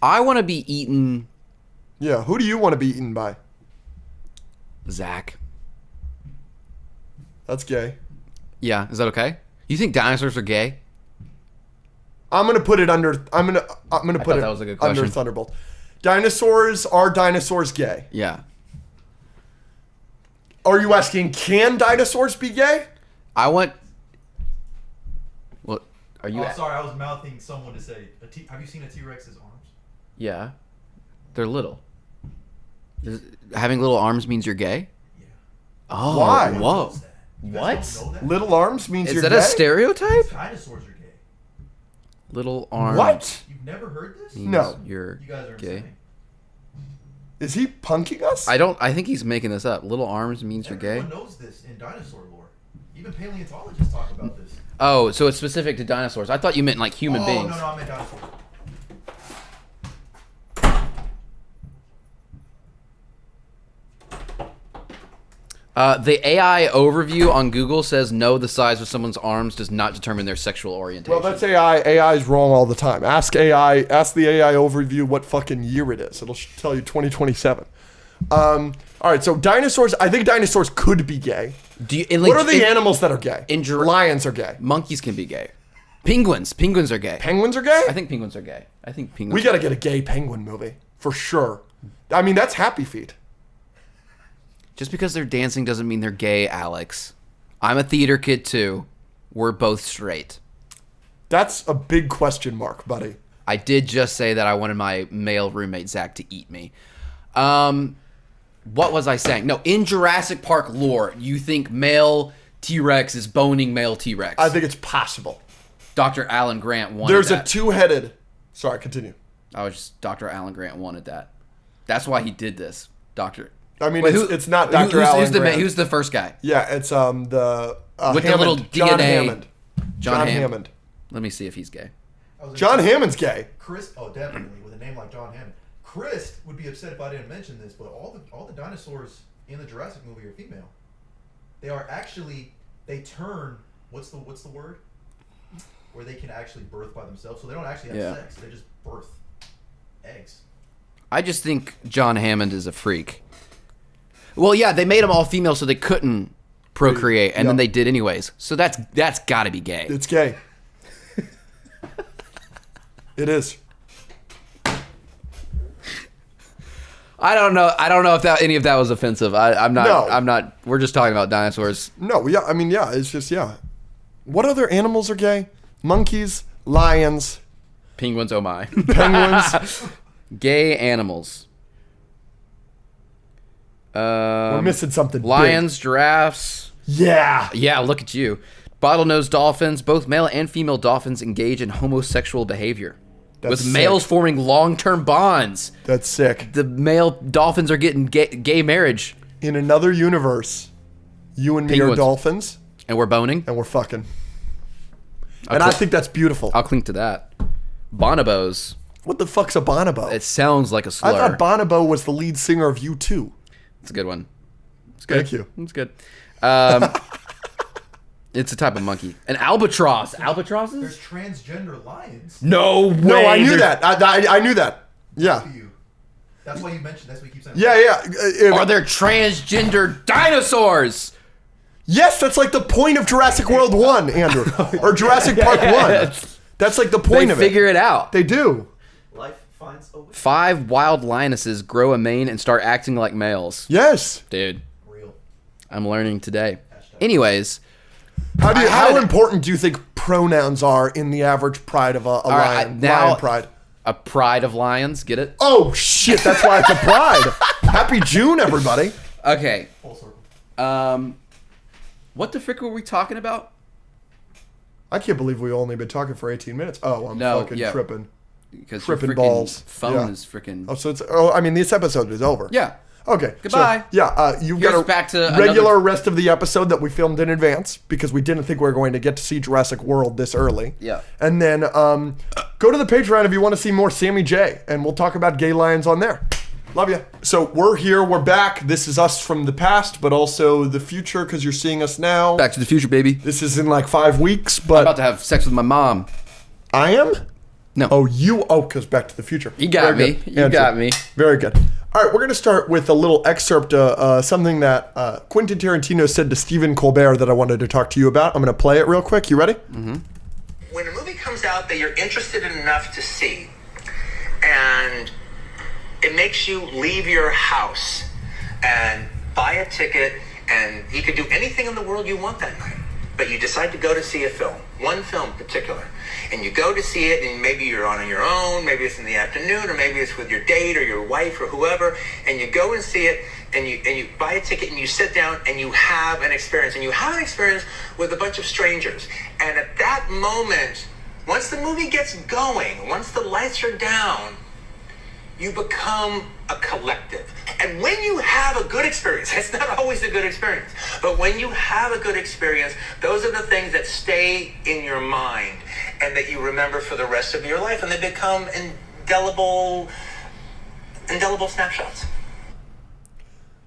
I want to be eaten. Yeah, who do you want to be eaten by? Zach. That's gay. Yeah, is that okay? You think dinosaurs are gay? I'm gonna put it under. I'm gonna put it that was a good question. Under Thunderbolt. Are dinosaurs gay? Yeah. Are you asking, can dinosaurs be gay? I want... Well, are you... Oh, sorry, I was mouthing someone to say, have you seen a T-Rex's arms? Yeah. They're little. Having little arms means you're gay? Yeah. Oh, why? Whoa. What? Little arms means you're gay? Is that a stereotype? Dinosaurs are gay. Little arms. What? You've never heard this? No. You're You guys are gay. insane. Is he punking us? I think he's making this up. Little arms means you're gay? Everyone knows this in dinosaur lore. Even paleontologists talk about this. Oh, so it's specific to dinosaurs. I thought you meant like human beings. No, I meant dinosaurs. The AI overview on Google says no, the size of someone's arms does not determine their sexual orientation. Well, that's AI. AI is wrong all the time. Ask the AI overview what fucking year it is. It'll tell you 2027. All right, so dinosaurs. I think dinosaurs could be gay. What are the animals that are gay? Lions are gay. Monkeys can be gay. Penguins. Penguins are gay. Penguins are gay? I think penguins are gay. I think penguins. We got to get a gay penguin movie for sure. I mean, that's Happy Feet. Just because they're dancing doesn't mean they're gay, Alex. I'm a theater kid too. We're both straight. That's a big question mark, buddy. I did just say that I wanted my male roommate Zach to eat me. What was I saying? No, in Jurassic Park lore, you think male T-Rex is boning male T-Rex. I think it's possible. Dr. Alan Grant wanted There's that. a two-headed... Sorry, continue. Dr. Alan Grant wanted that. That's why he did this. I mean, it's not Dr. Alan Grant. Who's the first guy? Yeah, it's the... With Hammond. the little John DNA. Hammond. John Hammond. Let me see if he's gay. John Hammond's gay. Chris, definitely, with a name like John Hammond. Chris would be upset if I didn't mention this, but all the dinosaurs in the Jurassic movie are female. They are actually, they turn, what's the word? Where they can actually birth by themselves. So they don't actually have sex. They just birth eggs. I just think John Hammond is a freak. Well, yeah, they made them all female so they couldn't procreate, and then they did anyways. So that's got to be gay. It's gay. It is. I don't know if any of that was offensive. I'm not. No. I'm not. We're just talking about dinosaurs. No, yeah, I mean, yeah, it's just, yeah. What other animals are gay? Monkeys, lions, Penguins, oh my. penguins. Gay animals. We're missing something Lions, giraffes. big. Yeah. Yeah, look at you. Bottlenose dolphins. Both male and female dolphins engage in homosexual behavior. That's with males sick. forming long-term bonds. That's sick. The male dolphins are getting gay marriage. In another universe, you and me are Penguins. dolphins, And we're boning. and we're fucking. And I think that's beautiful. I'll cling to that. Bonobos. What the fuck's a bonobo? It sounds like a slur. I thought Bonobo was the lead singer of U2. It's a good one. It's good. Thank you. It's good. It's a type of monkey. An albatross. Albatrosses? There's transgender lions. No way. No, I knew that. I knew that. Yeah. That's why you mentioned. That's what you keep saying. Yeah. Are there transgender dinosaurs? Yes, that's like the point of Jurassic World 1, Andrew. Or Jurassic Park 1. That's like the point of it. They figure it out. They do. Life finds a way. 5 wild lionesses grow a mane and start acting like males. Yes. Dude, Real. I'm learning today. Anyways, How important do you think pronouns are in the average pride of a lion? Lion pride. a pride of lions. Get it? Oh, shit. That's why it's a pride. Happy June, everybody. Okay. Full circle. What the frick were we talking about? I can't believe we've only been talking for 18 minutes. Oh, I'm fucking tripping. Because your Tripping freaking balls. phone Yeah. is freaking... I mean, this episode is over. Yeah. Okay. Goodbye. So, you've Here's got a back to regular another- rest of the episode that we filmed in advance because we didn't think we were going to get to see Jurassic World this early. Yeah. And then go to the Patreon if you want to see more Sammy J, and we'll talk about gay lions on there. Love you. So we're here. We're back. This is us from the past, but also the future because you're seeing us now. Back to the future, baby. This is in like 5 weeks, I'm but about to have sex with my mom. I am? No. Oh, you? Oh, because Back to the Future. You got Very me. good. You Andrew. got me. Very good. All right, we're going to start with a little excerpt, something that Quentin Tarantino said to Stephen Colbert that I wanted to talk to you about. I'm going to play it real quick. You ready? Mm-hmm. When a movie comes out that you're interested in enough to see, and it makes you leave your house and buy a ticket, and you could do anything in the world you want that night, but you decide to go to see a film, one film in particular, and you go to see it, and maybe you're on your own, maybe it's in the afternoon, or maybe it's with your date or your wife or whoever, and you go and see it, and you buy a ticket, and you sit down, and you have an experience, and you have an experience with a bunch of strangers, and at that moment, once the movie gets going, once the lights are down, you become a collective. And when you have a good experience, it's not always a good experience, but when you have a good experience, those are the things that stay in your mind and that you remember for the rest of your life, and they become indelible snapshots.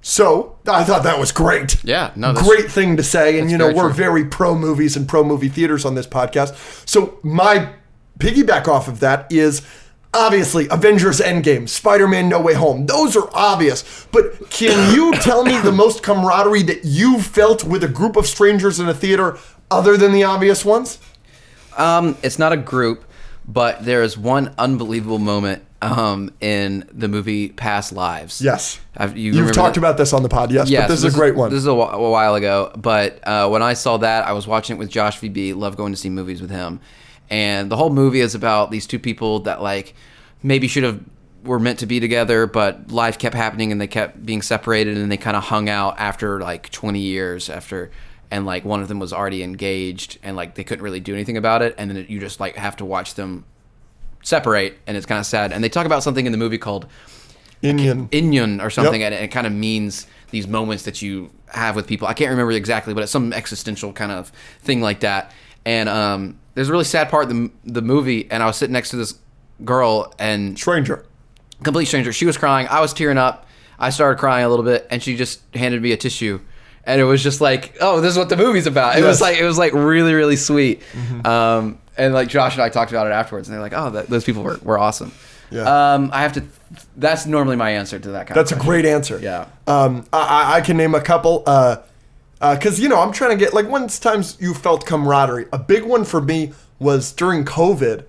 So, I thought that was great. Yeah, no, great thing to say. And, very we're true. very pro movies and pro movie theaters on this podcast. So, my piggyback off of that is obviously Avengers Endgame, Spider-Man No Way Home. Those are obvious. But can you tell me the most camaraderie that you've felt with a group of strangers in a theater other than the obvious ones? It's not a group, but there is one unbelievable moment in the movie Past Lives. Yes. You've talked about this on the pod, yes, but this is a great one. This is a while ago, but when I saw that, I was watching it with Josh VB. Love going to see movies with him. And the whole movie is about these two people that like maybe were meant to be together, but life kept happening and they kept being separated, and they kind of hung out after like 20 years after, and like one of them was already engaged and like they couldn't really do anything about it, and then you just like have to watch them separate, and it's kind of sad. And they talk about something in the movie called Inyon or something, and it kind of means these moments that you have with people. I can't remember exactly, but it's some existential kind of thing like that. And there's a really sad part of the movie, and I was sitting next to this girl, and complete stranger. She was crying. I was tearing up. I started crying a little bit, and she just handed me a tissue, and it was just like, oh, this is what the movie's about. It was like really, really sweet. Mm-hmm. And like Josh and I talked about it afterwards, and they're like, oh, those people were awesome. Yeah. That's normally my answer to that kind of question. That's a great answer. Yeah. I can name a couple. Because, I'm trying to get, like, when's times you felt camaraderie? A big one for me was during COVID,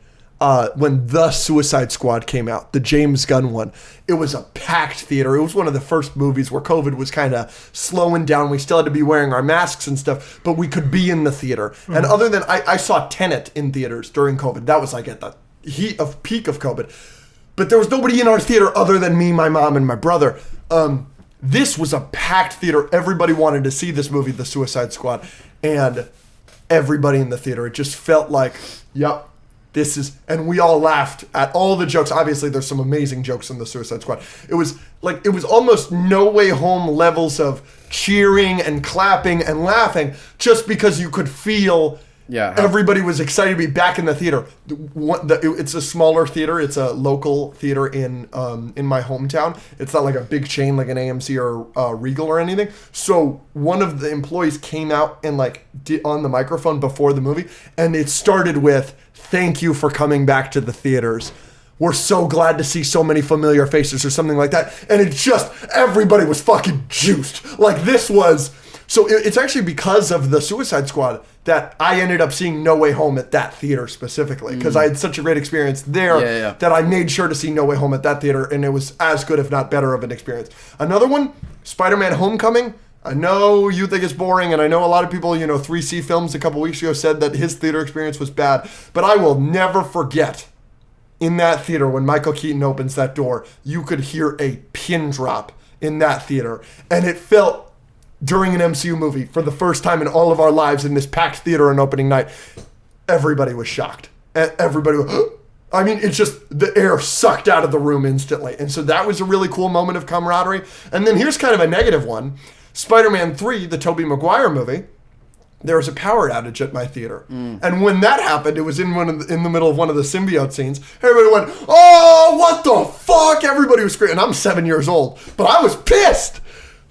when The Suicide Squad came out, the James Gunn one. It was a packed theater. It was one of the first movies where COVID was kind of slowing down. We still had to be wearing our masks and stuff, but we could be in the theater. Mm-hmm. And other than, I saw Tenet in theaters during COVID. That was like at the peak of COVID. But there was nobody in our theater other than me, my mom, and my brother. This was a packed theater. Everybody wanted to see this movie, The Suicide Squad, and everybody in the theater. It just felt like, yep, this is, and we all laughed at all the jokes. Obviously, there's some amazing jokes in The Suicide Squad. It was almost No Way Home levels of cheering and clapping and laughing, just because you could feel. Yeah, everybody was excited to be back in the theater. It's a smaller theater. It's a local theater in my hometown. It's not like a big chain like an AMC or Regal or anything. So one of the employees came out and on the microphone before the movie, and it started with, "Thank you for coming back to the theaters. We're so glad to see so many familiar faces," or something like that. And it just, everybody was fucking juiced. Like this was. So it's actually because of The Suicide Squad that I ended up seeing No Way Home at that theater specifically, because I had such a great experience there that I made sure to see No Way Home at that theater, and it was as good, if not better, of an experience. Another one, Spider-Man Homecoming. I know you think it's boring, and I know a lot of people, 3C Films a couple weeks ago said that his theater experience was bad, but I will never forget in that theater when Michael Keaton opens that door, you could hear a pin drop in that theater, and it felt during an MCU movie, for the first time in all of our lives in this packed theater on opening night, everybody was shocked. Everybody was, I mean, it's just the air sucked out of the room instantly. And so that was a really cool moment of camaraderie. And then here's kind of a negative one. Spider-Man 3, the Tobey Maguire movie, there was a power outage at my theater. And when that happened, it was in the middle of one of the symbiote scenes. Everybody went, "Oh, what the fuck?" Everybody was screaming. And I'm 7 years old, but I was pissed.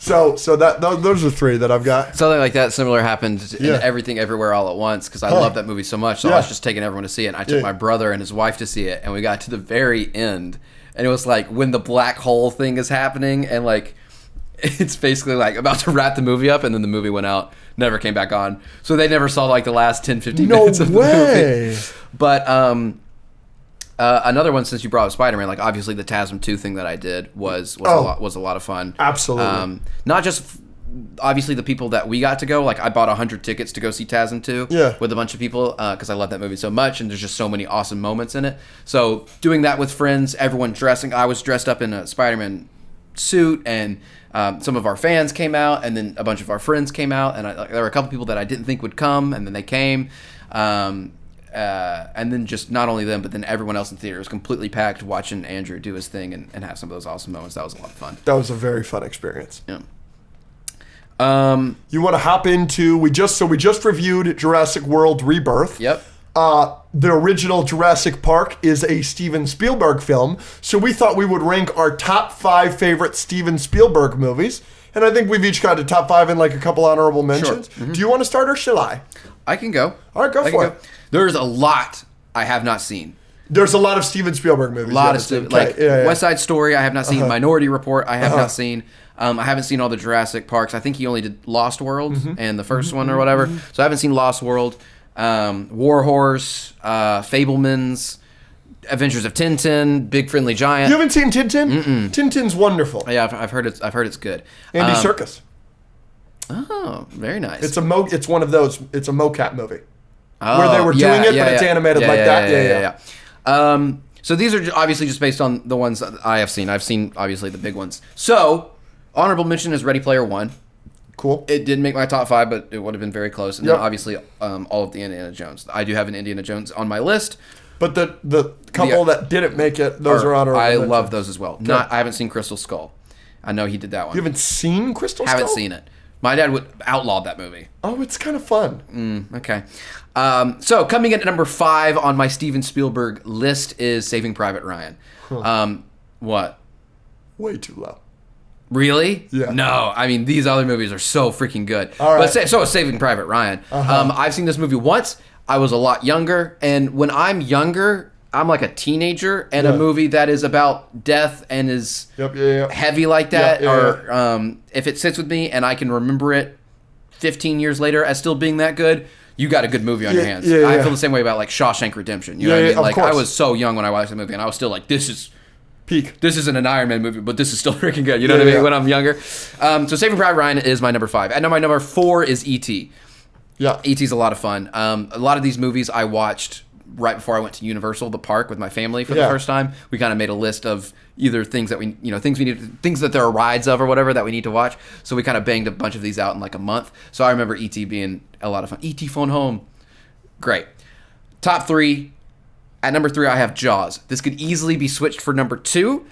So those are three that I've got. Something like that similar happened in Everything Everywhere All at Once, because I love that movie so much. So I was just taking everyone to see it. And I took my brother and his wife to see it, and we got to the very end, and it was like when the black hole thing is happening, and like it's basically like about to wrap the movie up, and then the movie went out, never came back on. So they never saw like the last 10, 15 minutes of the movie. But another one, since you brought up Spider-Man, like obviously the TASM 2 thing that I did was a lot of fun. Absolutely. Not just obviously the people that we got to go. Like I bought 100 tickets to go see TASM 2 with a bunch of people because I love that movie so much, and there's just so many awesome moments in it. So doing that with friends, everyone dressing. I was dressed up in a Spider-Man suit, and some of our fans came out, and then a bunch of our friends came out, and there were a couple people that I didn't think would come, and then they came. And then just not only them, but then everyone else in the theater was completely packed watching Andrew do his thing and have some of those awesome moments. That was a lot of fun. That was a very fun experience. Yeah. You want to hop into, we just reviewed Jurassic World Rebirth. Yep. The original Jurassic Park is a Steven Spielberg film, so we thought we would rank our top 5 favorite Steven Spielberg movies. And I think we've each got a top 5 and like a couple honorable mentions. Sure. Mm-hmm. Do you want to start or shall I? I can go. All right, go for it. There's a lot I have not seen. There's a lot of Steven Spielberg movies. A lot of stuff. West Side Story, I have not seen. Minority Report, I have not seen. I haven't seen all the Jurassic Parks. I think he only did Lost World and the first one or whatever. So I haven't seen Lost World. War Horse, Fablemans, Adventures of Tintin, Big Friendly Giant. You haven't seen Tintin? Mm-mm. Tintin's wonderful. Yeah, I've heard it's good. Andy Serkis. Oh, very nice. It's one of those. It's a mocap movie where they were doing it, but it's animated like that. Yeah. So these are obviously just based on the ones that I have seen. I've seen obviously the big ones. So honorable mention is Ready Player One. Cool. It didn't make my top 5, but it would have been very close. And then obviously all of the Indiana Jones. I do have an Indiana Jones on my list. But the couple that didn't make it, those are honorable mentions. I love those as well. I haven't seen Crystal Skull. I know he did that one. You haven't seen Crystal Skull? Haven't seen it. My dad would outlaw that movie. Oh, it's kind of fun. Okay. So coming in at number 5 on my Steven Spielberg list is Saving Private Ryan. What? Way too low. Really? Yeah. No, I mean, these other movies are so freaking good. All right. But so is Saving Private Ryan. I've seen this movie once. I was a lot younger. And when I'm younger, I'm like a teenager. And a movie that is about death and is heavy like that, if it sits with me and I can remember it 15 years later as still being that good, you got a good movie on your hands. I feel the same way about like Shawshank Redemption. You know what I mean? Like I was so young when I watched the movie and I was still like, this is... peak. This isn't an Iron Man movie, but this is still freaking good. You know what I mean? When I'm younger. So Saving Private Ryan is my number 5. And my number 4 is E.T. Yeah. E.T.'s a lot of fun. A lot of these movies I watched right before I went to Universal, the park, with my family for the first time. We kind of made a list of either things that things that there are rides of or whatever that we need to watch. So we kind of banged a bunch of these out in like a month. So I remember E.T. being a lot of fun. E.T. Phone Home. Great. Top 3. At number 3, I have Jaws. This could easily be switched for number 2.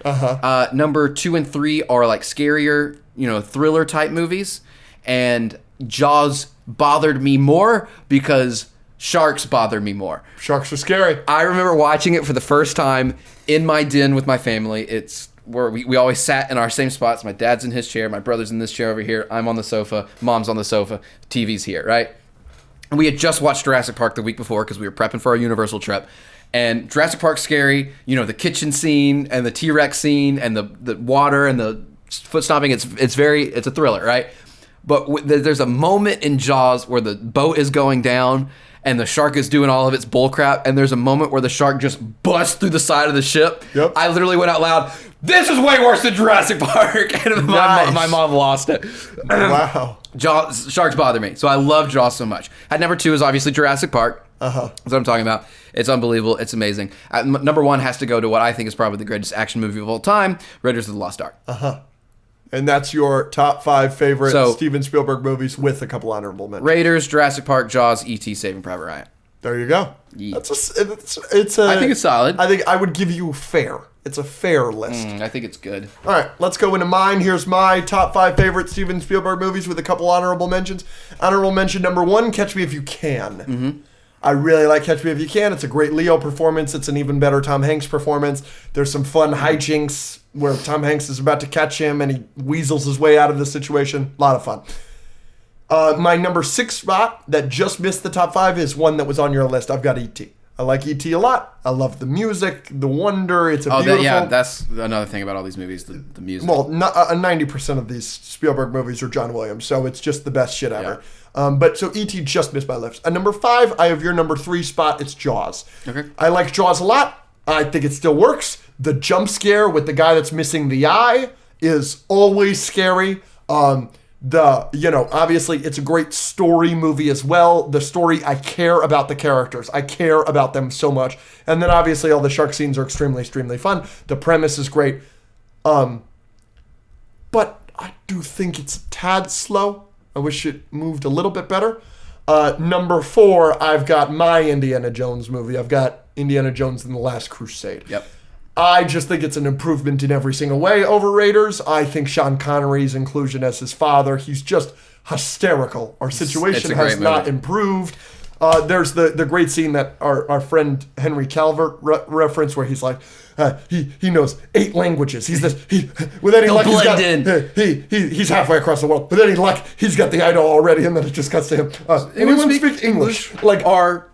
Number 2 and 3 are like scarier, thriller type movies. And Jaws bothered me more because sharks bother me more. Sharks are scary. I remember watching it for the first time in my den with my family. It's where we always sat in our same spots. My dad's in his chair. My brother's in this chair over here. I'm on the sofa. Mom's on the sofa. TV's here, right? And we had just watched Jurassic Park the week before because we were prepping for our Universal trip. And Jurassic Park's scary, the kitchen scene and the T-Rex scene and the water and the foot stomping. It's a thriller, right? But there's a moment in Jaws where the boat is going down and the shark is doing all of its bull crap, and there's a moment where the shark just busts through the side of the ship. Yep. I literally went out loud, "This is way worse than Jurassic Park," and my mom lost it. Wow. Sharks bother me, so I love Jaws so much. At number 2 is obviously Jurassic Park. That's what I'm talking about. It's unbelievable. It's amazing. Number 1 has to go to what I think is probably the greatest action movie of all time, Raiders of the Lost Ark. And that's your top 5 favorite Steven Spielberg movies with a couple honorable mentions. Raiders, Jurassic Park, Jaws, E.T., Saving Private Ryan. There you go. Yeah. I think it's solid. I think I would give you fair. It's a fair list. I think it's good. All right, let's go into mine. Here's my top 5 favorite Steven Spielberg movies with a couple honorable mentions. Honorable mention number 1, Catch Me If You Can. I really like Catch Me If You Can. It's a great Leo performance. It's an even better Tom Hanks performance. There's some fun hijinks where Tom Hanks is about to catch him and he weasels his way out of the situation. A lot of fun. My number 6 spot that just missed the top 5 is one that was on your list. I've got E.T. I like E.T. a lot. I love the music, the wonder. It's beautiful. That's another thing about all these movies, the music. Well, 90% of these Spielberg movies are John Williams, so it's just the best shit ever. But so E.T. just missed my list. At number 5, I have your number 3 spot. It's Jaws. Okay. I like Jaws a lot. I think it still works. The jump scare with the guy that's missing the eye is always scary. Obviously it's a great story movie as well. The story, I care about the characters. I care about them so much. And then obviously all the shark scenes are extremely, extremely fun. The premise is great. But I do think it's a tad slow. I wish it moved a little bit better. Number 4, I've got my Indiana Jones movie. I've got Indiana Jones and the Last Crusade. Yep. I just think it's an improvement in every single way over Raiders. I think Sean Connery's inclusion as his father, he's just hysterical. Our situation has not improved. There's the great scene that our friend Henry Calvert referenced where he's like, he knows 8 languages. He's with any luck, he's halfway across the world. With any luck, he's got the idol already, and then it just cuts to him. Anyone speak English? Like our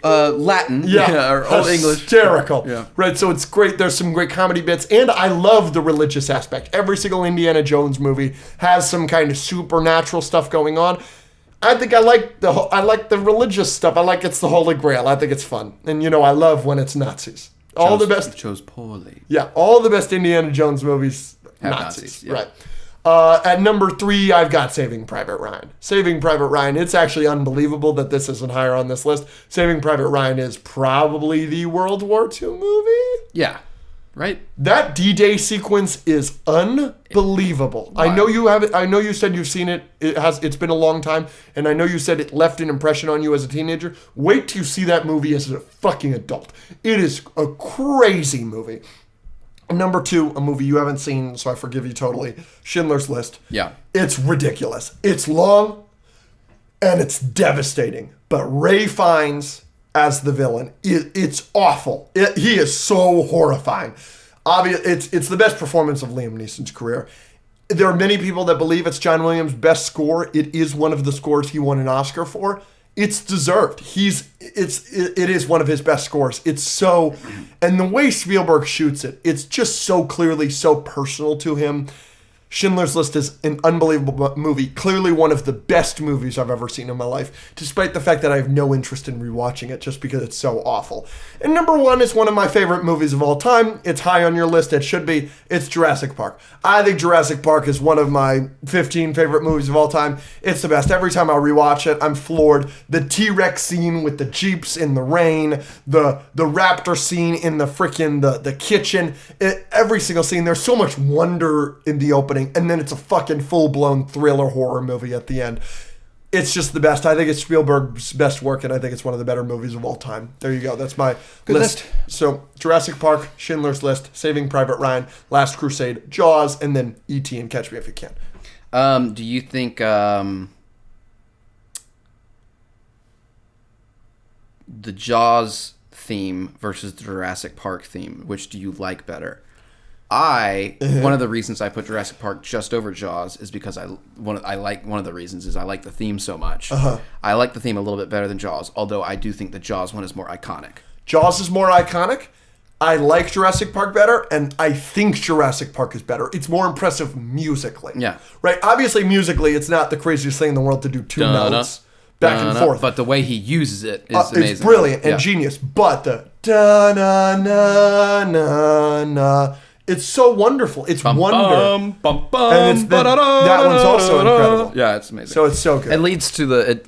Latin, or Old English. Hysterical. Yeah. Right, so it's great. There's some great comedy bits, and I love the religious aspect. Every single Indiana Jones movie has some kind of supernatural stuff going on. I think I like the religious stuff. I like it's the Holy Grail. I think it's fun. And, I love when it's Nazis. All the best. Chose poorly. Yeah, all the best Indiana Jones movies, Have Nazis. yeah. Right. At number 3, I've got Saving Private Ryan. Saving Private Ryan, it's actually unbelievable that this isn't higher on this list. Saving Private Ryan is probably the World War II movie. Yeah. Right? That D-Day sequence is unbelievable. Wow. I know you have it. I know you said you've seen it. It's been a long time, and I know you said it left an impression on you as a teenager. Wait till you see that movie as a fucking adult. It is a crazy movie. Number 2, a movie you haven't seen, so I forgive you totally. Schindler's List. Yeah. It's ridiculous. It's long, and it's devastating. But Ray Fiennes as the villain, it's awful. He is so horrifying. It's the best performance of Liam Neeson's career. There are many people that believe it's John Williams' best score. It is one of the scores he won an Oscar for. It's deserved. It is one of his best scores. It's so, and the way Spielberg shoots it, it's just so clearly so personal to him. Schindler's List is an unbelievable movie. Clearly one of the best movies I've ever seen in my life, despite the fact that I have no interest in rewatching it just because it's so awful. And number 1 is one of my favorite movies of all time. It's high on your list. It should be. It's Jurassic Park. I think Jurassic Park is one of my 15 favorite movies of all time. It's the best. Every time I rewatch it, I'm floored. The T-Rex scene with the Jeeps in the rain, the raptor scene in the freaking the kitchen, every single scene. There's so much wonder in the opening. And then it's a fucking full-blown thriller horror movie at the end. It's just the best. I think it's Spielberg's best work, and I think it's one of the better movies of all time. There you go. That's my list. So, Jurassic Park, Schindler's List, Saving Private Ryan, Last Crusade, Jaws, and then E.T. and Catch Me If You Can. Do you think the Jaws theme versus the Jurassic Park theme, which do you like better? One of the reasons I put Jurassic Park just over Jaws is because one of the reasons is I like the theme so much. I like the theme a little bit better than Jaws, although I do think the Jaws one is more iconic. Jaws is more iconic. I like Jurassic Park better, and I think Jurassic Park is better. It's more impressive musically. Yeah. Right? Obviously, musically, it's not the craziest thing in the world to do two notes back and forth. But the way he uses it is amazing. It's brilliant and genius. But the da-na-na-na-na... It's so wonderful. It's wonder. And it's that one's also incredible. Yeah, it's amazing. So it's so good. It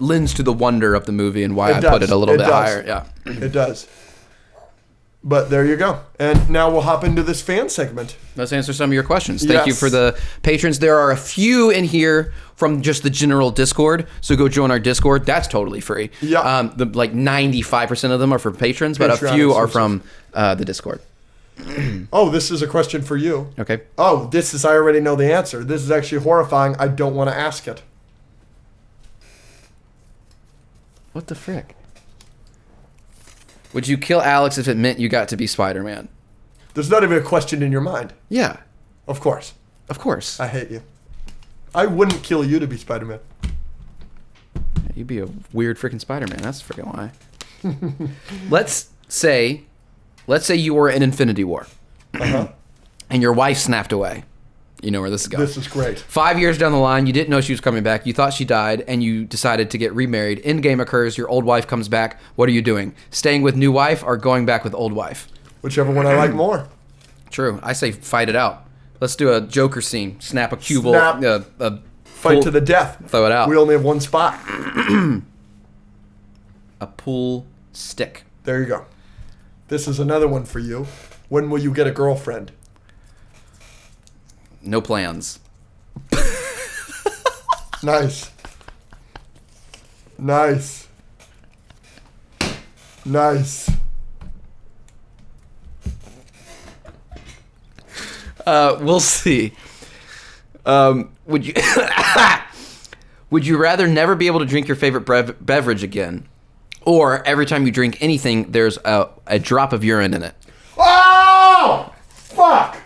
lends to the wonder of the movie and why I put it a little bit higher. Yeah. It does. But there you go. And now we'll hop into this fan segment. Let's answer some of your questions. Thank you for the patrons. There are a few in here from just the general Discord. So go join our Discord. That's totally free. Yeah. Like 95% of them are for patrons, but a few are from the Discord. Oh, this is a question for you. Okay. Oh, I already know the answer. This is actually horrifying. I don't want to ask it. What the frick? Would you kill Alex if it meant you got to be Spider-Man? There's not even a question in your mind. Yeah. Of course. Of course. I hate you. I wouldn't kill you to be Spider-Man. You'd be a weird freaking Spider-Man. That's freaking why. Let's say you were in Infinity War. And your wife snapped away. You know where this is going. This is great. 5 years down the line, you didn't know she was coming back. You thought she died, and you decided to get remarried. Endgame occurs. Your old wife comes back. What are you doing? Staying with new wife or going back with old wife? Whichever one I like more. True. I say fight it out. Let's do a Joker scene. Snap a cue ball. Fight to the death. Throw it out. We only have one spot. A pool stick. There you go. This is another one for you. When will you get a girlfriend? No plans. Nice. Nice. Nice. We'll see. Would you would you rather never be able to drink your favorite beverage again, or every time you drink anything, there's a drop of urine in it? Oh! Fuck!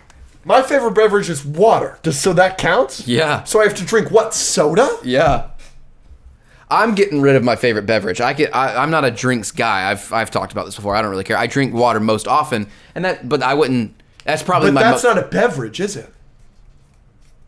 My favorite beverage is water. So that counts? Yeah. So I have to drink what? Soda? Yeah. I'm getting rid of my favorite beverage. I'm not a drinks guy. I've talked about this before. I don't really care. I drink water most often, but I wouldn't. That's probably But that's not a beverage, is it?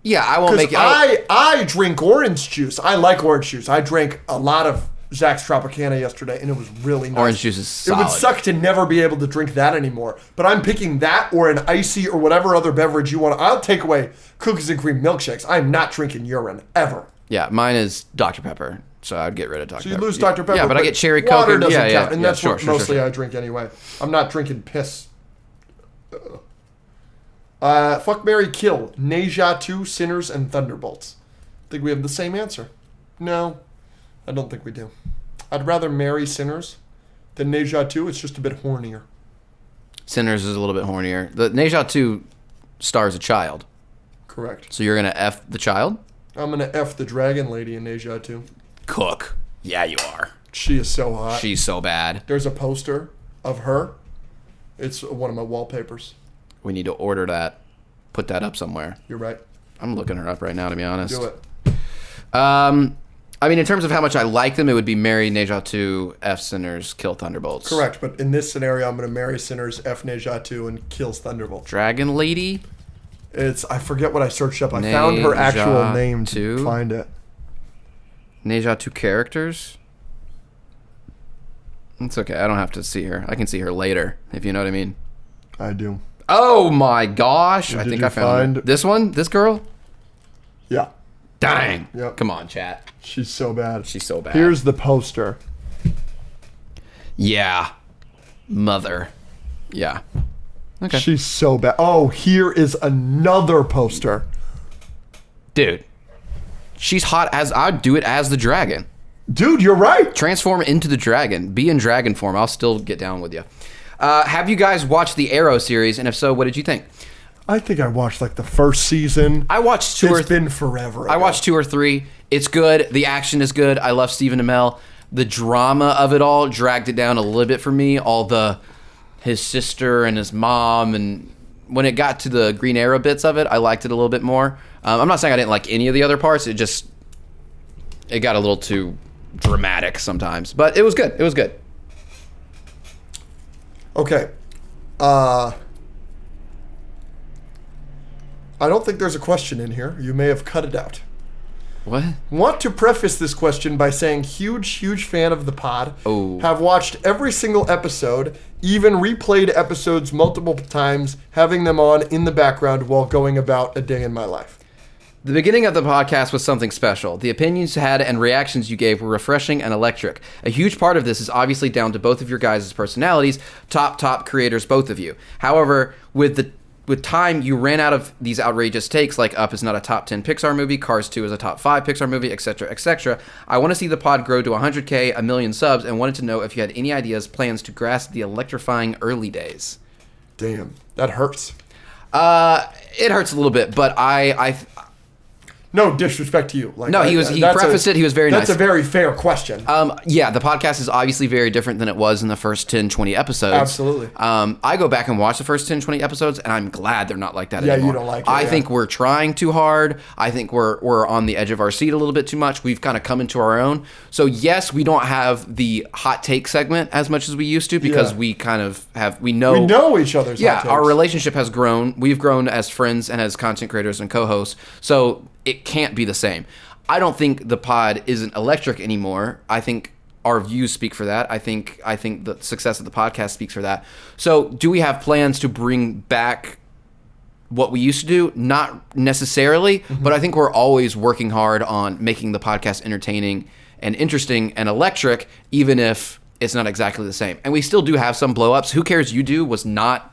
Yeah, I won't make it. I drink orange juice. I like orange juice. I drank a lot of Zach's Tropicana yesterday, and it was really nice. Orange juice is solid. It would suck to never be able to drink that anymore. But I'm picking that or an icy or whatever other beverage you want. I'll take away cookies and cream milkshakes. I'm not drinking urine, ever. Yeah, mine is Dr. Pepper, so I'd get rid of Dr. Pepper. So you lose Dr. Pepper. Yeah, but I get cherry Coke. Water doesn't count, yeah, and that's what mostly I drink anyway. I'm not drinking piss. Fuck, marry, kill. Neja 2, Sinners, and Thunderbolts. Think we have the same answer? No, I don't think we do. I'd rather marry Sinners than Neja 2. It's just a bit hornier. Sinners is a little bit hornier. The Neja 2 stars a child. Correct. So you're going to F the child? I'm going to F the dragon lady in Neja 2. Cook. Yeah, you are. She is so hot. She's so bad. There's a poster of her. It's one of my wallpapers. We need to order that. Put that up somewhere. You're right. I'm looking her up right now, to be honest. Do it. I mean, in terms of how much I like them, it would be marry Neja 2, F Sinners, kill Thunderbolts. Correct, but in this scenario, I'm going to marry Sinners, F Neja 2, and kills Thunderbolts. Dragon Lady? I forget what I searched up. I found her actual name to find it. Neja 2 characters? It's okay. I don't have to see her. I can see her later, if you know what I mean. I do. Oh my gosh. I think I found her. This one? This girl? Yeah. Dang. Yep. Come on, chat. She's so bad. She's so bad. Here's the poster. Yeah. Mother. Yeah. Okay. She's so bad. Oh, here is another poster. Dude. She's hot as... I'd do it as the dragon. Dude, you're right. Transform into the dragon. Be in dragon form. I'll still get down with you. Have you guys watched the Arrow series? And if so, what did you think? I think I watched like the first season. I watched two. It's been forever ago. I watched 2 or 3. It's good. The action is good. I love Stephen Amell. The drama of it all dragged it down a little bit for me. His sister and his mom, and when it got to the Green Arrow bits of it, I liked it a little bit more. I'm not saying I didn't like any of the other parts. It got a little too dramatic sometimes, but it was good. It was good. Okay. I don't think there's a question in here. You may have cut it out. What? Want to preface this question by saying huge fan of the pod. Oh. Have watched every single episode, even replayed episodes multiple times, having them on in the background while going about a day in my life. The beginning of the podcast was something special. The opinions you had and reactions you gave were refreshing and electric. A huge part of this is obviously down to both of your guys' personalities, top creators, both of you. However, with time, you ran out of these outrageous takes, like Up is not a top 10 Pixar movie, Cars 2 is a top 5 Pixar movie, etc., etc. I want to see the pod grow to 100K, 1 million subs, and wanted to know if you had any ideas, plans to grasp the electrifying early days. Damn, that hurts. It hurts a little bit, but I No disrespect to you. He prefaced it. He was very nice. That's a very fair question. Yeah, the podcast is obviously very different than it was in the first 10, 20 episodes. Absolutely. I go back and watch the first 10, 20 episodes, and I'm glad they're not like that anymore. Yeah, you don't like it. I think we're trying too hard. I think we're on the edge of our seat a little bit too much. We've kind of come into our own. So, yes, we don't have the hot take segment as much as we used to because we kind of we know each other's hot takes. Our relationship has grown. We've grown as friends and as content creators and co-hosts. So, it can't be the same. I don't think the pod isn't electric anymore. I think our views speak for that. I think the success of the podcast speaks for that. So do we have plans to bring back what we used to do? Not necessarily, but I think we're always working hard on making the podcast entertaining and interesting and electric, even if it's not exactly the same. And we still do have some blow-ups. Who Cares You Do was not...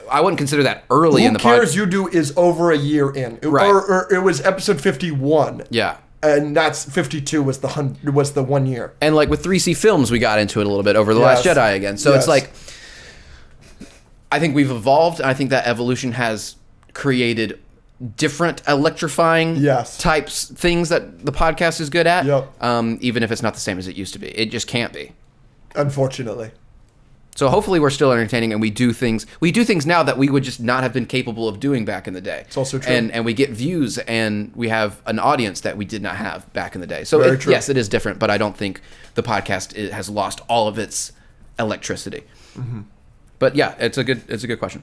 I wouldn't consider that early in the podcast. Who Cares You Do is over a year in. Right. Or it was episode 51. Yeah. And that's 52 was the 1 year. And like with 3C Films, we got into it a little bit over The Last Jedi again. So it's like, I think we've evolved. And I think that evolution has created different electrifying types, things that the podcast is good at. Yep. Even if it's not the same as it used to be. It just can't be. Unfortunately. So hopefully we're still entertaining and we do things now that we would just not have been capable of doing back in the day. It's also true. And we get views and we have an audience that we did not have back in the day. So yes, it is different, but I don't think the podcast has lost all of its electricity. Mm-hmm. But yeah, it's a good question.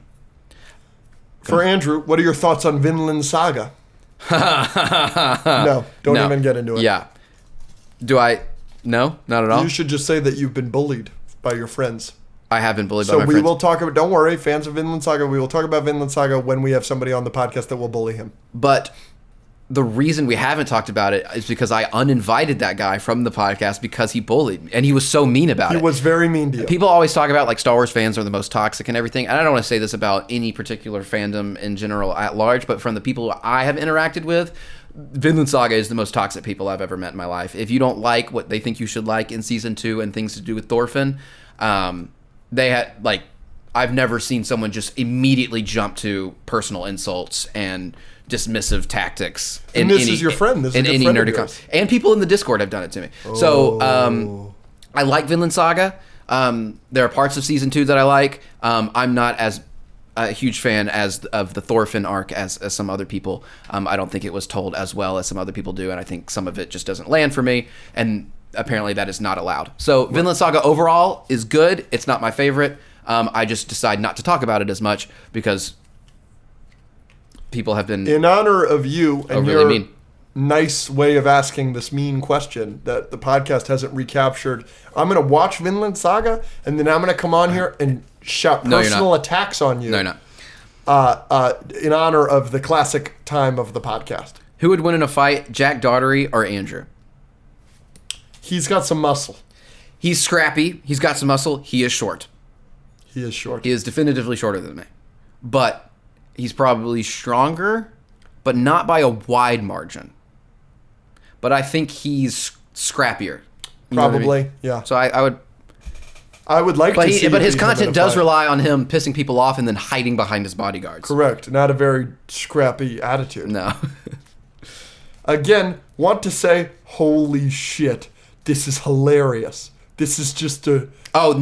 For Andrew, what are your thoughts on Vinland Saga? No, don't even get into it. Yeah. Do I? No, not at all. You should just say that you've been bullied by your friends. I have been bullied by So my we friends. will talk about, don't worry, fans of Vinland Saga, we will talk about Vinland Saga when we have somebody on the podcast that will bully him. But the reason we haven't talked about it is because I uninvited that guy from the podcast because he bullied me. And he was so mean about it. He was very mean to you. People always talk about like Star Wars fans are the most toxic and everything. And I don't want to say this about any particular fandom in general at large, but from the people I have interacted with, Vinland Saga is the most toxic people I've ever met in my life. If you don't like what they think you should like in season 2 and things to do with Thorfinn, they had like, I've never seen someone just immediately jump to personal insults and dismissive tactics. And this is your friend. This is a good friend of yours. And people in the Discord have done it to me. So I like Vinland Saga. There are parts of season 2 that I like. I'm not as a huge fan of the Thorfinn arc as some other people. I don't think it was told as well as some other people do, and I think some of it just doesn't land for me. And apparently that is not allowed. So Vinland Saga overall is good. It's not my favorite. I just decide not to talk about it as much because people have been in honor of you and really your mean. Nice way of asking this mean question that the podcast hasn't recaptured. I'm going to watch Vinland Saga, and then I'm going to come on here and shout personal attacks on you. No, you're not. In honor of the classic time of the podcast. Who would win in a fight, Jack Daugherty or Andrew? He's got some muscle. He's scrappy. He's got some muscle. He is short. He is short. He is definitively shorter than me. But he's probably stronger, but not by a wide margin. But I think he's scrappier. You know what I mean? Probably, yeah. So I would... I would like to see But his him in a content does fight. rely on him pissing people off and then hiding behind his bodyguards. Correct. Not a very scrappy attitude. No. Again, want to say, holy shit, this is hilarious. This is just a... Oh,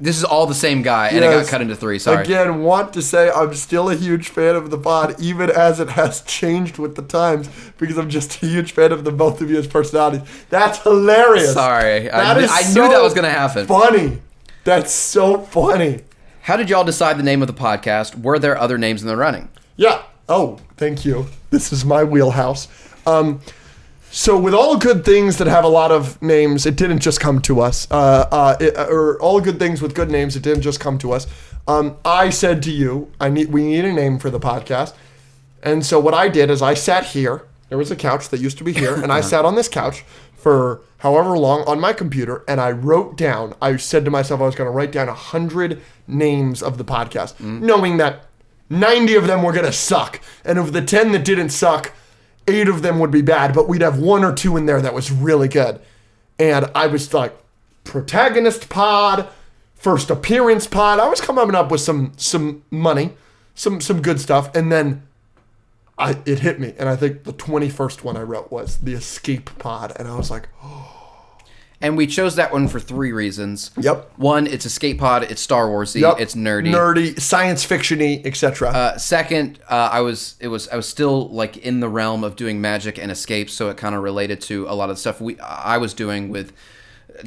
this is all the same guy, and it got cut into 3. Sorry. Again, want to say I'm still a huge fan of the pod, even as it has changed with the times, because I'm just a huge fan of the both of you as personalities. That's hilarious. Sorry. That is I knew that was going to happen. Funny. That's so funny. How did y'all decide the name of the podcast? Were there other names in the running? Yeah. Oh, thank you. This is my wheelhouse. So with all good things that have a lot of names, it didn't just come to us. Or all good things with good names, it didn't just come to us. I said to you, we need a name for the podcast. And so what I did is I sat here. There was a couch that used to be here, and I sat on this couch for however long on my computer, and I wrote down. I said to myself I was going to write down 100 names of the podcast, knowing that 90 of them were going to suck, and of the 10 that didn't suck, 8 of them would be bad, but we'd have 1 or 2 in there that was really good. And I was like, protagonist pod, first appearance pod. I was coming up with some money, some good stuff, and then it hit me. And I think the 21st one I wrote was the escape pod, and I was like, oh. And we chose that one for 3 reasons. Yep. 1, it's escape pod, it's Star Warsy, Yep. it's nerdy. Nerdy, science fiction-y, etc. Second, I was still like in the realm of doing magic and escape, so it kind of related to a lot of the stuff I was doing with.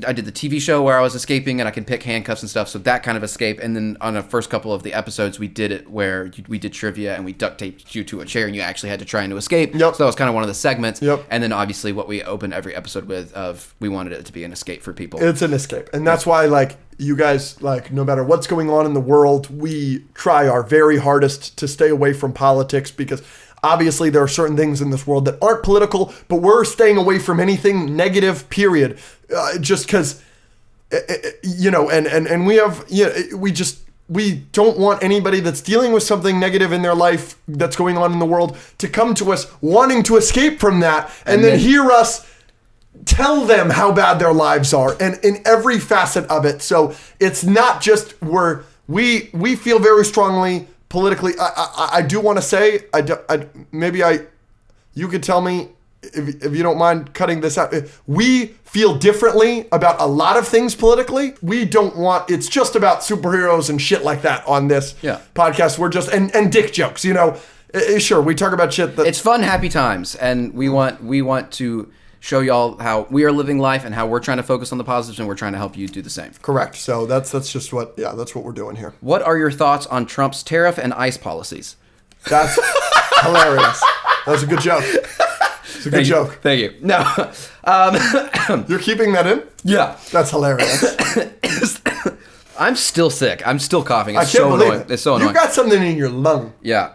I did the TV show where I was escaping and I can pick handcuffs and stuff, so that kind of escape. And then on the first couple of the episodes, we did it where we did trivia and we duct taped you to a chair and you actually had to try to escape. Yep. So that was kind of one of the segments. Yep. And then obviously what we open every episode with of we wanted it to be an escape for people. It's an escape. And that's why, like, you guys, like, no matter what's going on in the world, we try our very hardest to stay away from politics because obviously there are certain things in this world that aren't political, but we're staying away from anything negative, period. Just because, you know, and we have, we don't want anybody that's dealing with something negative in their life that's going on in the world to come to us wanting to escape from that and then hear us tell them how bad their lives are and in every facet of it. So it's not just we feel very strongly politically. I do want to say, you could tell me if you don't mind cutting this out. We feel differently about a lot of things politically. We don't want, it's just about superheroes and shit like that on this podcast. We're just, and dick jokes, you know. Sure, we talk about shit that... It's fun, happy times, and we want to show y'all how we are living life and how we're trying to focus on the positives and we're trying to help you do the same. Correct. So that's just what, that's what we're doing here. What are your thoughts on Trump's tariff and ICE policies? That's hilarious. That was a good joke. It's a good joke. Thank you. No. You're keeping that in? Yeah. That's hilarious. I'm still sick. I'm still coughing. I It's can't so believe annoying. it. It's so annoying. You got something in your lung. Yeah.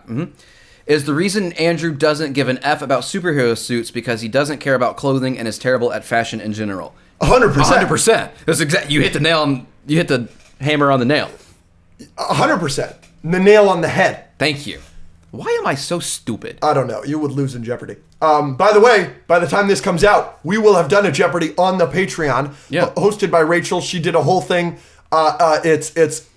Is the reason Andrew doesn't give an F about superhero suits because he doesn't care about clothing and is terrible at fashion in general? 100%. 100%. That's exact. You hit the hammer on the nail. 100%. The nail on the head. Thank you. Why am I so stupid? I don't know. You would lose in Jeopardy. By the way, by the time this comes out, we will have done a Jeopardy on the Patreon. Yeah. Hosted by Rachel. She did a whole thing. It's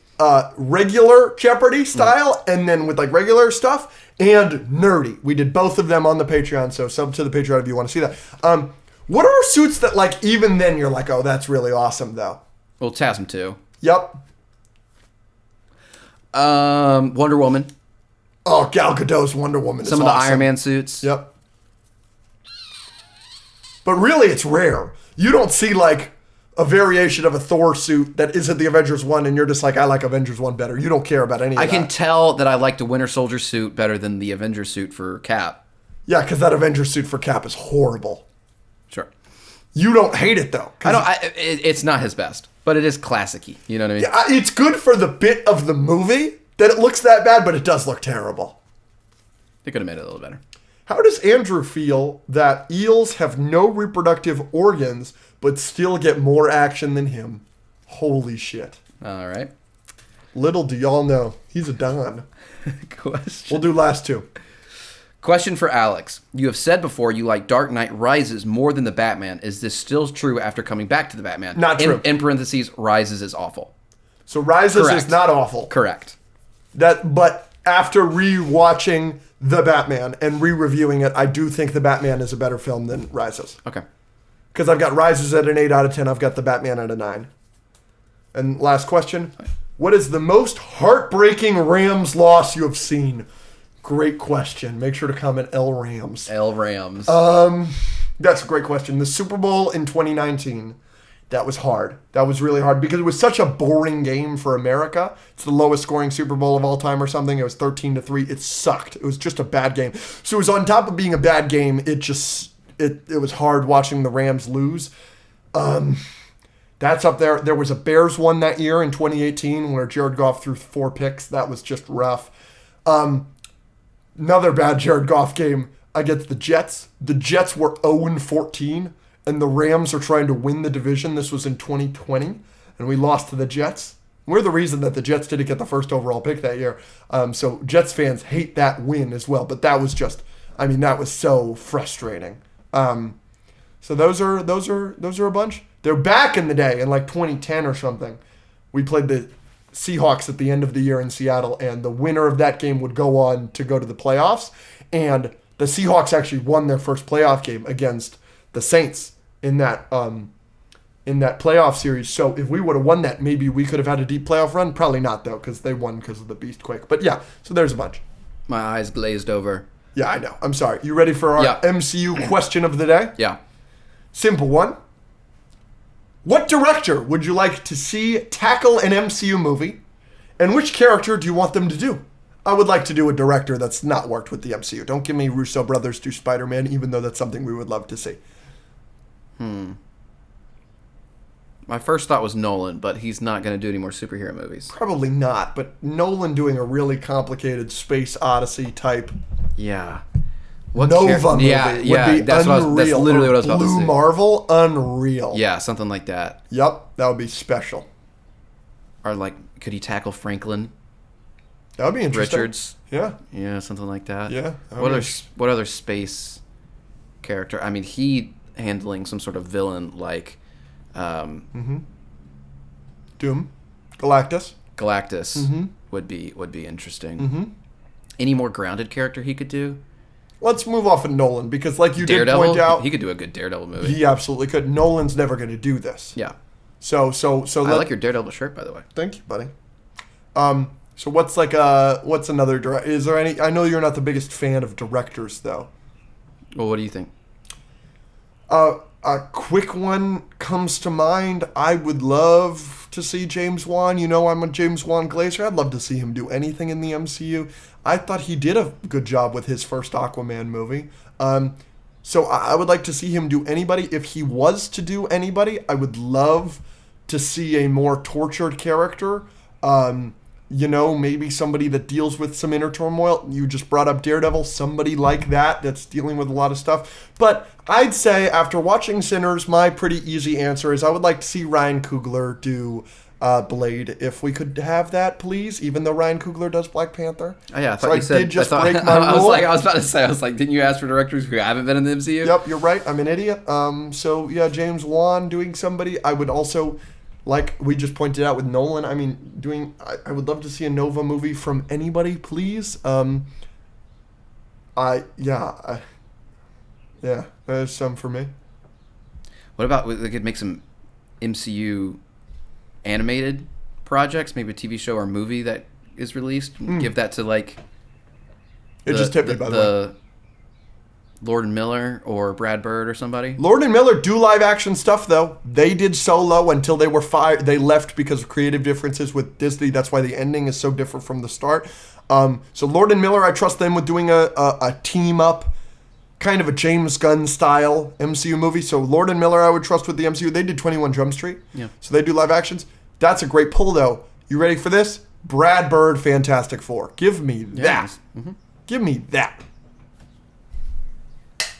regular Jeopardy style, and then with like regular stuff, and nerdy. We did both of them on the Patreon, so sub to the Patreon if you want to see that. What are suits that like even then you're like, oh, that's really awesome though? Well, TASM 2. Yep. Wonder Woman. Oh, Gal Gadot's Wonder Woman. Some is of the awesome. Iron Man suits. Yep. But really, it's rare. You don't see like a variation of a Thor suit that isn't the Avengers 1, and you're just like, I like Avengers 1 better. You don't care about any of that. I can tell that I like the Winter Soldier suit better than the Avenger suit for Cap. Yeah, because that Avengers suit for Cap is horrible. Sure. You don't hate it, though. It's not his best, but it is classic-y. You know what I mean? Yeah, it's good for the bit of the movie that it looks that bad, but it does look terrible. They could have made it a little better. How does Andrew feel that eels have no reproductive organs but still get more action than him? Holy shit. All right. Little do y'all know, he's a Don. Question. We'll do last two. Question for Alex. You have said before you like Dark Knight Rises more than the Batman. Is this still true after coming back to the Batman? Not true. In parentheses, Rises is awful. So Rises Correct. is not awful. Correct. But after re-watching The Batman and re-reviewing it, I do think The Batman is a better film than Rises. Okay. Because I've got Rises at an 8 out of 10. I've got The Batman at a 9. And last question. What is the most heartbreaking Rams loss you have seen? Great question. Make sure to comment L Rams. L Rams. That's a great question. The Super Bowl in 2019. That was hard. That was really hard because it was such a boring game for America. It's the lowest scoring Super Bowl of all time or something. It was 13-3. It sucked. It was just a bad game. So it was on top of being a bad game, it was hard watching the Rams lose. That's up there. There was a Bears one that year in 2018 where Jared Goff threw 4 picks. That was just rough. Another bad Jared Goff game against the Jets. The Jets were 0-14. And the Rams are trying to win the division. This was in 2020, and we lost to the Jets. We're the reason that the Jets didn't get the first overall pick that year. So Jets fans hate that win as well. But that was that was so frustrating. So those are a bunch. They're back in the day in like 2010 or something. We played the Seahawks at the end of the year in Seattle, and the winner of that game would go on to go to the playoffs. And the Seahawks actually won their first playoff game against the Saints in that playoff series. So if we would have won that, maybe we could have had a deep playoff run. Probably not, though, because they won because of the Beast Quake. But yeah, so there's a bunch. My eyes glazed over. Yeah, I know. I'm sorry. You ready for our MCU question of the day? Yeah. Simple one. What director would you like to see tackle an MCU movie? And which character do you want them to do? I would like to do a director that's not worked with the MCU. Don't give me Russo brothers do Spider-Man, even though that's something we would love to see. My first thought was Nolan, but he's not going to do any more superhero movies. Probably not, but Nolan doing a really complicated Space Odyssey type Yeah. Nova movie would be that's unreal. That's literally what I was about to Blue say. Marvel, unreal. Yeah, something like that. Yep, that would be special. Or like, could he tackle Franklin That would be interesting. Richards? Yeah. Yeah, something like that. Yeah. What other space character? I mean, he handling some sort of villain like Doom, Galactus. would be interesting. Any more grounded character he could do? Let's move off of Nolan because, like you Daredevil, did point out, he could do a good Daredevil movie. he absolutely could. Nolan's never going to do this. Yeah. So I like your Daredevil shirt, by the way. Thank you, buddy. So what's another director? Is there any? I know you're not the biggest fan of directors, though. Well, what do you think? A quick one comes to mind. I would love to see James Wan. You know, I'm a James Wan glazer. I'd love to see him do anything in the MCU. I thought he did a good job with his first Aquaman movie. So I would like to see him do anybody. If he was to do anybody, I would love to see a more tortured character. You know, maybe somebody that deals with some inner turmoil. You just brought up Daredevil, somebody like that's dealing with a lot of stuff. But I'd say after watching Sinners, my pretty easy answer is I would like to see Ryan Coogler do Blade. If we could have that, please, even though Ryan Coogler does Black Panther. Oh, yeah, I thought so you said... did just I break my rule. I was about to say, didn't you ask for directors who haven't been in the MCU? Yep, you're right. I'm an idiot. So, yeah, James Wan doing somebody. I would also... Like we just pointed out with Nolan, I mean, I would love to see a Nova movie from anybody, please. Yeah, there's some for me. What about they could make some MCU animated projects, maybe a TV show or movie that is released? Give that to like. It just tipped me, by the way. Lord and Miller or Brad Bird or somebody. Lord and Miller do live action stuff though. They did Solo until they were fired. They left because of creative differences with Disney. That's why the ending is so different from the start. So Lord and Miller, I trust them with doing a team up, kind of a James Gunn style MCU movie. So Lord and Miller, I would trust with the MCU. They did 21 Jump Street. Yeah. So they do live actions. That's a great pull though. You ready for this? Brad Bird, Fantastic Four. Give me that. Mm-hmm. Give me that.